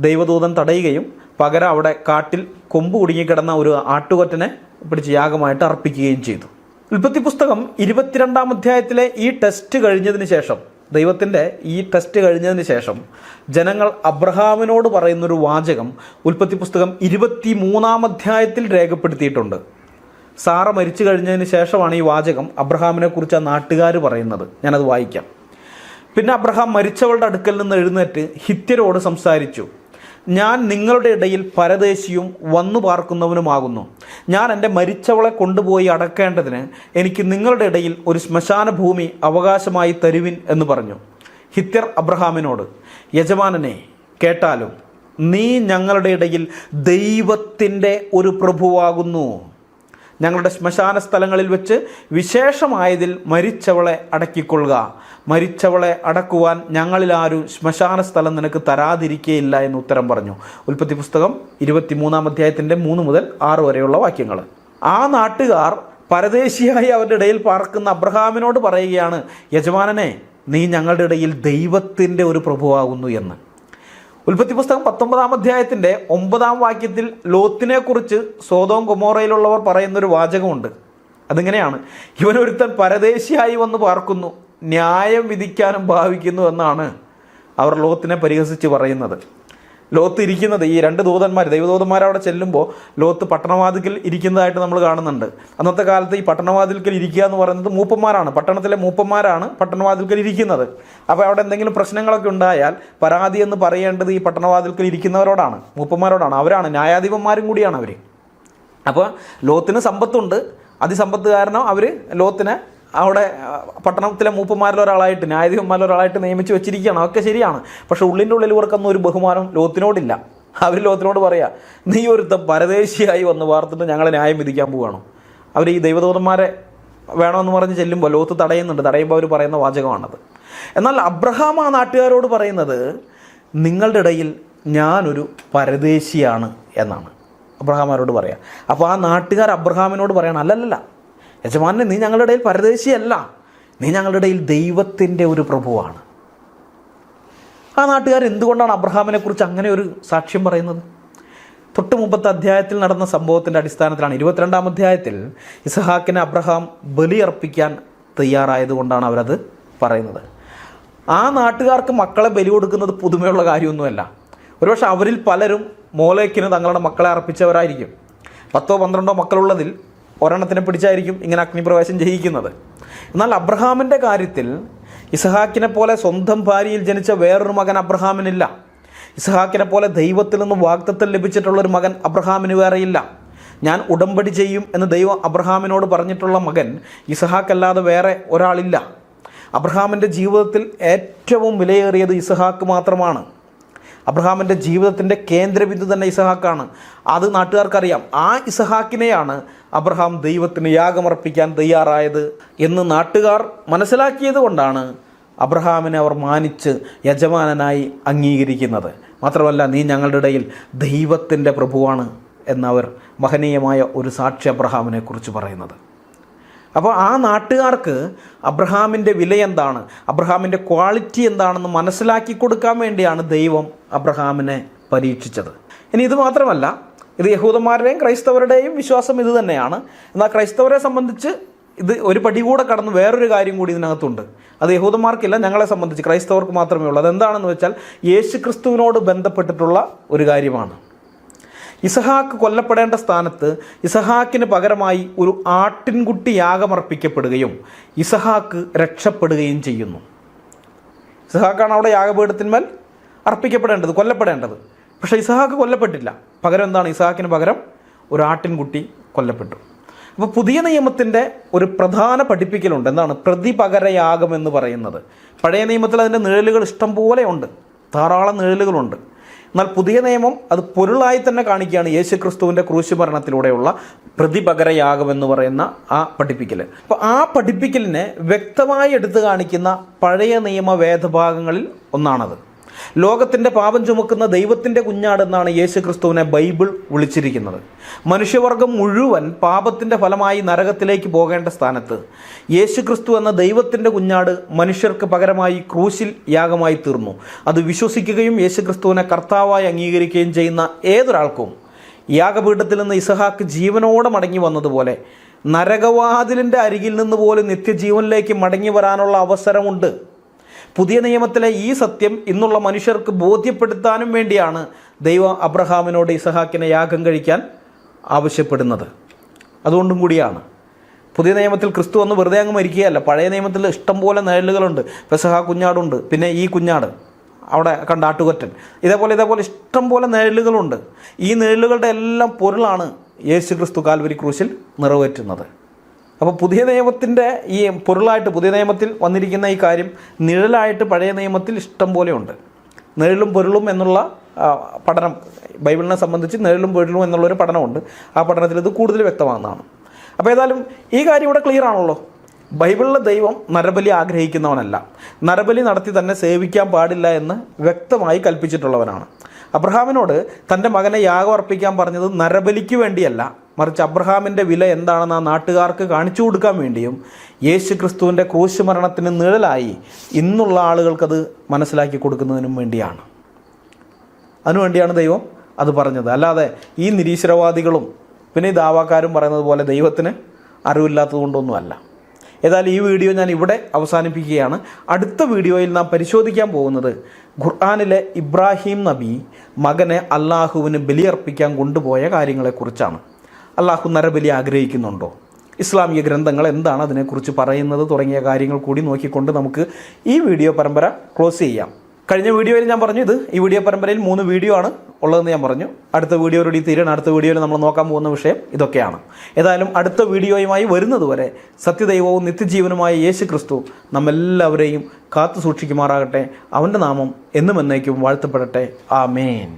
ദൈവദൂതൻ തടയുകയും പകരം അവിടെ കാട്ടിൽ കൊമ്പ് കുടുങ്ങിക്കിടന്ന ഒരു ആട്ടുകൊറ്റനെ പിടിച്ച് യാഗമായിട്ട് അർപ്പിക്കുകയും ചെയ്തു. ഉൽപ്പത്തി പുസ്തകം 22 അധ്യായത്തിലെ ഈ ടെസ്റ്റ് കഴിഞ്ഞതിന് ശേഷം, ദൈവത്തിൻ്റെ ഈ ടെസ്റ്റ് കഴിഞ്ഞതിന് ശേഷം ജനങ്ങൾ അബ്രഹാമിനോട് പറയുന്നൊരു വാചകം ഉൽപ്പത്തി പുസ്തകം 23 അധ്യായത്തിൽ രേഖപ്പെടുത്തിയിട്ടുണ്ട്. സാറ മരിച്ചു കഴിഞ്ഞതിന് ശേഷമാണ് ഈ വാചകം അബ്രഹാമിനെക്കുറിച്ച് ആ നാട്ടുകാർ പറയുന്നത്. ഞാനത് വായിക്കാം. പിന്നെ അബ്രഹാം മരിച്ചവളുടെ അടുക്കൽ നിന്ന് എഴുന്നേറ്റ് ഹിത്യരോട് സംസാരിച്ചു. ഞാൻ നിങ്ങളുടെ ഇടയിൽ പരദേശിയും വന്നു പാർക്കുന്നവനുമാകുന്നു. ഞാൻ എൻ്റെ മരിച്ചവളെ കൊണ്ടുപോയി അടക്കേണ്ടതിന് എനിക്ക് നിങ്ങളുടെ ഇടയിൽ ഒരു ശ്മശാന ഭൂമി അവകാശമായി തരുവിൻ എന്ന് പറഞ്ഞു. ഹിത്യർ അബ്രഹാമിനോട്, യജമാനനെ കേട്ടാലും നീ ഞങ്ങളുടെ ഇടയിൽ ദൈവത്തിൻ്റെ ഒരു പ്രഭുവാകുന്നു. ഞങ്ങളുടെ ശ്മശാന സ്ഥലങ്ങളിൽ വെച്ച് വിശേഷമായതിൽ മരിച്ചവളെ അടക്കിക്കൊള്ളുക. മരിച്ചവളെ അടക്കുവാൻ ഞങ്ങളിലാരും ശ്മശാന സ്ഥലം നിനക്ക് തരാതിരിക്കുകയില്ല എന്ന് ഉത്തരം പറഞ്ഞു. ഉൽപ്പത്തി പുസ്തകം 23 അധ്യായത്തിൻ്റെ 3 മുതൽ 6 വരെയുള്ള വാക്യങ്ങൾ. ആ നാട്ടുകാർ പരദേശിയായി അവരുടെ ഇടയിൽ പാർക്കുന്ന അബ്രഹാമിനോട് പറയുകയാണ്, യജമാനനെ നീ ഞങ്ങളുടെ ഇടയിൽ ദൈവത്തിൻ്റെ ഒരു പ്രഭുവാകുന്നു എന്ന്. ഉൽപ്പത്തി പുസ്തകം 19 അധ്യായത്തിൻ്റെ 9 വാക്യത്തിൽ ലോത്തിനെക്കുറിച്ച് സോദോം ഗൊമോറയിലുള്ളവർ പറയുന്നൊരു വാചകമുണ്ട്. അതിങ്ങനെയാണ്, ഇവനൊരുത്തൻ പരദേശിയായി വന്ന് പാർക്കുന്നു, ന്യായം വിധിക്കാനും ഭാവിക്കുന്നു എന്നാണ് അവർ ലോത്തിനെ പരിഹസിച്ച് പറയുന്നത്. ലോത്ത് ഇരിക്കുന്നത്, ഈ 2 ദൂതന്മാർ, ദൈവദൂതന്മാർ അവിടെ ചെല്ലുമ്പോൾ ലോത്ത് പട്ടണവാതിൽക്കൽ ഇരിക്കുന്നതായിട്ട് നമ്മൾ കാണുന്നുണ്ട്. അന്നത്തെ കാലത്ത് ഈ പട്ടണവാതിൽക്കൽ ഇരിക്കുക എന്ന് പറയുന്നത് മൂപ്പന്മാരാണ്, പട്ടണത്തിലെ മൂപ്പന്മാരാണ് പട്ടണവാതിൽക്കൽ ഇരിക്കുന്നത്. അപ്പോൾ അവിടെ എന്തെങ്കിലും പ്രശ്നങ്ങളൊക്കെ ഉണ്ടായാൽ പരാതി എന്ന് പറയേണ്ടത് ഈ പട്ടണവാതിൽക്കൽ ഇരിക്കുന്നവരോടാണ്, മൂപ്പന്മാരോടാണ്. അവരാണ് ന്യായാധിപന്മാരും കൂടിയാണ് അവർ. അപ്പോൾ ലോത്തിന് സമ്പത്തുണ്ട്, അതിസമ്പത്ത് കാരണം അവർ ലോത്തിനെ അവിടെ പട്ടണത്തിലെ മൂപ്പന്മാരിൽ ഒരാളായിട്ട്, ന്യായാധിപന്മാരിൽ ഒരാളായിട്ട് നിയമിച്ച് വെച്ചിരിക്കുകയാണ്. അതൊക്കെ ശരിയാണ്. പക്ഷേ ഉള്ളിൻ്റെ ഉള്ളിൽ ഇവർക്കൊന്നും ഒരു ബഹുമാനം ലോത്തിനോടില്ല. അവർ ലോത്തിനോട് പറയാ, നീ ഒരുത്തം പരദേശിയായി വന്ന് വാർത്തിട്ട് ഞങ്ങളെ ന്യായം വിധിക്കാൻ പോവുകയാണോ? അവർ ഈ ദൈവദൂതന്മാരെ വേണമെന്ന് പറഞ്ഞ് ചെല്ലുമ്പോൾ ലോത്ത് തടയുന്നുണ്ട്. തടയുമ്പോൾ അവർ പറയുന്ന വാചകമാണത്. എന്നാൽ അബ്രഹാം ആ നാട്ടുകാരോട് പറയുന്നത്, നിങ്ങളുടെ ഇടയിൽ ഞാനൊരു പരദേശിയാണ് എന്നാണ് അബ്രഹാമാരോട് പറയാം. അപ്പോൾ ആ നാട്ടുകാർ അബ്രഹാമിനോട് പറയണം, അല്ലല്ല യജമാനെ, നീ ഞങ്ങളുടെ ഇടയിൽ പരദേശിയല്ല, നീ ഞങ്ങളുടെ ഇടയിൽ ദൈവത്തിൻ്റെ ഒരു പ്രഭുവാണ്. ആ നാട്ടുകാർ എന്തുകൊണ്ടാണ് അബ്രഹാമിനെ കുറിച്ച് അങ്ങനെ ഒരു സാക്ഷ്യം പറയുന്നത്? തൊട്ട് മുമ്പത്തെ അധ്യായത്തിൽ നടന്ന സംഭവത്തിൻ്റെ അടിസ്ഥാനത്തിലാണ്. 22-ാം അധ്യായത്തിൽ ഇസഹാക്കിനെ അബ്രഹാം ബലിയർപ്പിക്കാൻ തയ്യാറായതുകൊണ്ടാണ് അവരത് പറയുന്നത്. ആ നാട്ടുകാർക്ക് മക്കളെ ബലി കൊടുക്കുന്നത് പുതുമയുള്ള കാര്യമൊന്നുമല്ല. ഒരുപക്ഷെ അവരിൽ പലരും മോലേക്കിന് തങ്ങളുടെ മക്കളെ അർപ്പിച്ചവരായിരിക്കും. 10-12 മക്കളുള്ളതിൽ ഒരെണ്ണത്തിനെ പിടിച്ചായിരിക്കും ഇങ്ങനെ അഗ്നിപ്രവേശം ചെയ്യിക്കുന്നത്. എന്നാൽ അബ്രഹാമിൻ്റെ കാര്യത്തിൽ ഇസഹാക്കിനെ പോലെ സ്വന്തം ഭാര്യയിൽ ജനിച്ച വേറൊരു മകൻ അബ്രഹാമിനില്ല. ഇസഹാക്കിനെ പോലെ ദൈവത്തിൽ നിന്ന് വാഗ്ദത്തം ലഭിച്ചിട്ടുള്ളൊരു മകൻ അബ്രഹാമിന് വേറെയില്ല. ഞാൻ ഉടമ്പടി ചെയ്യും എന്ന് ദൈവം അബ്രഹാമിനോട് പറഞ്ഞിട്ടുള്ള മകൻ ഇസഹാക്കല്ലാതെ വേറെ ഒരാളില്ല. അബ്രഹാമിൻ്റെ ജീവിതത്തിൽ ഏറ്റവും വിലയേറിയത് ഇസഹാക്ക് മാത്രമാണ്. അബ്രഹാമിൻ്റെ ജീവിതത്തിൻ്റെ കേന്ദ്രബിന്ദു തന്നെ ഇസഹാക്കാണ്. അത് നാട്ടുകാർക്കറിയാം. ആ ഇസഹാക്കിനെയാണ് അബ്രഹാം ദൈവത്തിന് യാഗമർപ്പിക്കാൻ തയ്യാറായത് എന്ന് നാട്ടുകാർ മനസ്സിലാക്കിയത് കൊണ്ടാണ് അബ്രഹാമിനെ അവർ മാനിച്ച് യജമാനനായി അംഗീകരിക്കുന്നത്. മാത്രമല്ല, നീ ഞങ്ങളുടെ ഇടയിൽ ദൈവത്തിൻ്റെ പ്രഭുവാണ് എന്നവർ മഹനീയമായ ഒരു സാക്ഷി അബ്രഹാമിനെ കുറിച്ച് പറയുന്നത്. അപ്പോൾ ആ നാട്ടുകാർക്ക് അബ്രഹാമിൻ്റെ വില എന്താണ്, അബ്രഹാമിൻ്റെ ക്വാളിറ്റി എന്താണെന്ന് മനസ്സിലാക്കി കൊടുക്കാൻ വേണ്ടിയാണ് ദൈവം അബ്രഹാമിനെ പരീക്ഷിച്ചത്. ഇനി ഇത് മാത്രമല്ല, ഇത് യഹൂദന്മാരുടെയും ക്രൈസ്തവരുടെയും വിശ്വാസം ഇത് തന്നെയാണ്. എന്നാൽ ക്രൈസ്തവരെ സംബന്ധിച്ച് ഇത് ഒരു പടി കൂടെ കടന്ന് വേറൊരു കാര്യം കൂടി ഇതിനകത്തുണ്ട്. അത് യഹൂദന്മാർക്കില്ല, ഞങ്ങളെ സംബന്ധിച്ച് ക്രൈസ്തവർക്ക് മാത്രമേ ഉള്ളൂ. അതെന്താണെന്ന് വെച്ചാൽ യേശു ക്രിസ്തുവിനോട് ബന്ധപ്പെട്ടിട്ടുള്ള ഒരു കാര്യമാണ്. ഇസഹാക്ക് കൊല്ലപ്പെടേണ്ട സ്ഥാനത്ത് ഇസഹാക്കിന് പകരമായി ഒരു ആട്ടിൻകുട്ടി യാഗമർപ്പിക്കപ്പെടുകയും ഇസഹാക്ക് രക്ഷപ്പെടുകയും ചെയ്യുന്നു. ഇസഹാക്കാണ് അവിടെ യാഗപീഠത്തിന്മേൽ അർപ്പിക്കപ്പെടേണ്ടത്, കൊല്ലപ്പെടേണ്ടത്. പക്ഷേ ഇസഹാക്ക് കൊല്ലപ്പെട്ടില്ല. പകരം എന്താണ്? ഇസഹാക്കിന് പകരം ഒരു ആട്ടിൻകുട്ടി കൊല്ലപ്പെട്ടു. അപ്പോൾ പുതിയ നിയമത്തിൻ്റെ ഒരു പ്രധാന പഠിപ്പിക്കലുണ്ട്. എന്താണ്? പ്രതിപകരയാഗം എന്ന് പറയുന്നത്. പഴയ നിയമത്തിൽ അതിൻ്റെ നിഴലുകൾ ഇഷ്ടം പോലെ ഉണ്ട്, ധാരാളം നിഴലുകളുണ്ട്. എന്നാൽ പുതിയ നിയമം അത് പൊരുളായി തന്നെ കാണിക്കുകയാണ് യേശു ക്രിസ്തുവിൻ്റെ ക്രൂശുമരണത്തിലൂടെയുള്ള പ്രതിപകരയാഗം എന്ന് പറയുന്ന ആ പഠിപ്പിക്കൽ. അപ്പോൾ ആ പഠിപ്പിക്കലിനെ വ്യക്തമായി എടുത്തു കാണിക്കുന്ന പഴയ നിയമ വേദഭാഗങ്ങളിൽ ഒന്നാണത്. ലോകത്തിൻ്റെ പാപം ചുമക്കുന്ന ദൈവത്തിൻ്റെ കുഞ്ഞാടെന്നാണ് യേശു ക്രിസ്തുവിനെ ബൈബിൾ വിളിച്ചിരിക്കുന്നത്. മനുഷ്യവർഗം മുഴുവൻ പാപത്തിൻ്റെ ഫലമായി നരകത്തിലേക്ക് പോകേണ്ട സ്ഥാനത്ത് യേശു ക്രിസ്തു എന്ന ദൈവത്തിൻ്റെ കുഞ്ഞാട് മനുഷ്യർക്ക് പകരമായി ക്രൂശിൽ യാഗമായി തീർന്നു. അത് വിശ്വസിക്കുകയും യേശു ക്രിസ്തുവിനെ കർത്താവായി അംഗീകരിക്കുകയും ചെയ്യുന്ന ഏതൊരാൾക്കും യാഗപീഠത്തിൽ നിന്ന് ഇസഹാക്ക് ജീവനോടെ മടങ്ങി വന്നതുപോലെ നരകവാതിലിൻ്റെ അരികിൽ നിന്ന് പോലും നിത്യജീവനിലേക്ക് മടങ്ങി വരാനുള്ള അവസരമുണ്ട്. പുതിയ നിയമത്തിലെ ഈ സത്യം ഇന്നുള്ള മനുഷ്യർക്ക് ബോധ്യപ്പെടുത്താനും വേണ്ടിയാണ് ദൈവം അബ്രഹാമിനോട് ഇസഹാക്കിനെ യാഗം കഴിക്കാൻ ആവശ്യപ്പെടുന്നത്. അതുകൊണ്ടും കൂടിയാണ് പുതിയ നിയമത്തിൽ ക്രിസ്തു വന്ന് വെറുതെ അങ്ങ് മരിക്കുകയല്ല. പഴയ നിയമത്തിൽ ഇഷ്ടംപോലെ നിഴലുകളുണ്ട്. പെസഹ കുഞ്ഞാടുണ്ട്, പിന്നെ ഈ കുഞ്ഞാട്, അവിടെ കണ്ട ആട്ടുകൊറ്റൻ, ഇതേപോലെ ഇഷ്ടംപോലെ നിഴലുകളുണ്ട്. ഈ നിഴലുകളുടെ എല്ലാം പൊരുളാണ് യേശു ക്രിസ്തു കാൽവരി ക്രൂശിൽ നിറവേറ്റുന്നത്. അപ്പോൾ പുതിയ നിയമത്തിൻ്റെ ഈ പൊരുളായിട്ട് പുതിയ നിയമത്തിൽ വന്നിരിക്കുന്ന ഈ കാര്യം നിഴലായിട്ട് പഴയ നിയമത്തിൽ ഇഷ്ടം പോലെയുണ്ട്. നിഴലും പൊരുളും എന്നുള്ള പഠനം ബൈബിളിനെ സംബന്ധിച്ച് നിഴലും പൊരുളും എന്നുള്ളൊരു പഠനമുണ്ട്. ആ പഠനത്തിൽ ഇത് കൂടുതൽ വ്യക്തമാകുന്നതാണ്. അപ്പോൾ ഏതായാലും ഈ കാര്യം ഇവിടെ ക്ലിയർ ആണല്ലോ. ബൈബിളിലെ ദൈവം നരബലി ആഗ്രഹിക്കുന്നവനല്ല, നരബലി നടത്തി തന്നെ സേവിക്കാൻ പാടില്ല എന്ന് വ്യക്തമായി കൽപ്പിച്ചിട്ടുള്ളവനാണ്. അബ്രഹാമിനോട് തൻ്റെ മകനെ യാഗം അർപ്പിക്കാൻ പറഞ്ഞത് നരബലിക്ക് വേണ്ടിയല്ല, മറിച്ച് അബ്രഹാമിൻ്റെ വില എന്താണെന്ന് ആ നാട്ടുകാർക്ക് കാണിച്ചു കൊടുക്കാൻ വേണ്ടിയും യേശു ക്രിസ്തുവിൻ്റെ ക്രൂശ് മരണത്തിന് നിഴലായി ഇന്നുള്ള ആളുകൾക്കത് മനസ്സിലാക്കി കൊടുക്കുന്നതിനും വേണ്ടിയാണ്. അതിനുവേണ്ടിയാണ് ദൈവം അത് പറഞ്ഞത്. അല്ലാതെ ഈ നിരീശ്വരവാദികളും പിന്നെ ഈ ദാവാക്കാരും പറയുന്നത് പോലെ ദൈവത്തിന് അറിവില്ലാത്തത് കൊണ്ടൊന്നുമല്ല. ഏതായാലും ഈ വീഡിയോ ഞാൻ ഇവിടെ അവസാനിപ്പിക്കുകയാണ്. അടുത്ത വീഡിയോയിൽ നാം പരിശോധിക്കാൻ പോകുന്നത് ഖുർആനിലെ ഇബ്രാഹിം നബി മകനെ അള്ളാഹുവിന് ബലിയർപ്പിക്കാൻ കൊണ്ടുപോയ കാര്യങ്ങളെക്കുറിച്ചാണ്. അള്ളാഹു നരബലി ആഗ്രഹിക്കുന്നുണ്ടോ, ഇസ്ലാമിക ഗ്രന്ഥങ്ങൾ എന്താണ് അതിനെക്കുറിച്ച് പറയുന്നത് തുടങ്ങിയ കാര്യങ്ങൾ കൂടി നോക്കിക്കൊണ്ട് നമുക്ക് ഈ വീഡിയോ പരമ്പര ക്ലോസ് ചെയ്യാം. കഴിഞ്ഞ വീഡിയോയിൽ ഞാൻ പറഞ്ഞു ഈ വീഡിയോ പരമ്പരയിൽ 3 വീഡിയോ ആണ് ഉള്ളതെന്ന് ഞാൻ പറഞ്ഞു. അടുത്ത വീഡിയോയോടുകൂടി തീരണം. അടുത്ത വീഡിയോയിൽ നമ്മൾ നോക്കാൻ പോകുന്ന വിഷയം ഇതൊക്കെയാണ്. ഏതായാലും അടുത്ത വീഡിയോയുമായി വരുന്നതുവരെ സത്യദൈവവും നിത്യജീവനുമായ യേശു ക്രിസ്തു നമ്മെല്ലാവരെയും കാത്തു സൂക്ഷിക്കുമാറാകട്ടെ. അവൻ്റെ നാമം എന്നും എന്നേക്കും വാഴ്ത്തപ്പെടട്ടെ. ആമേൻ.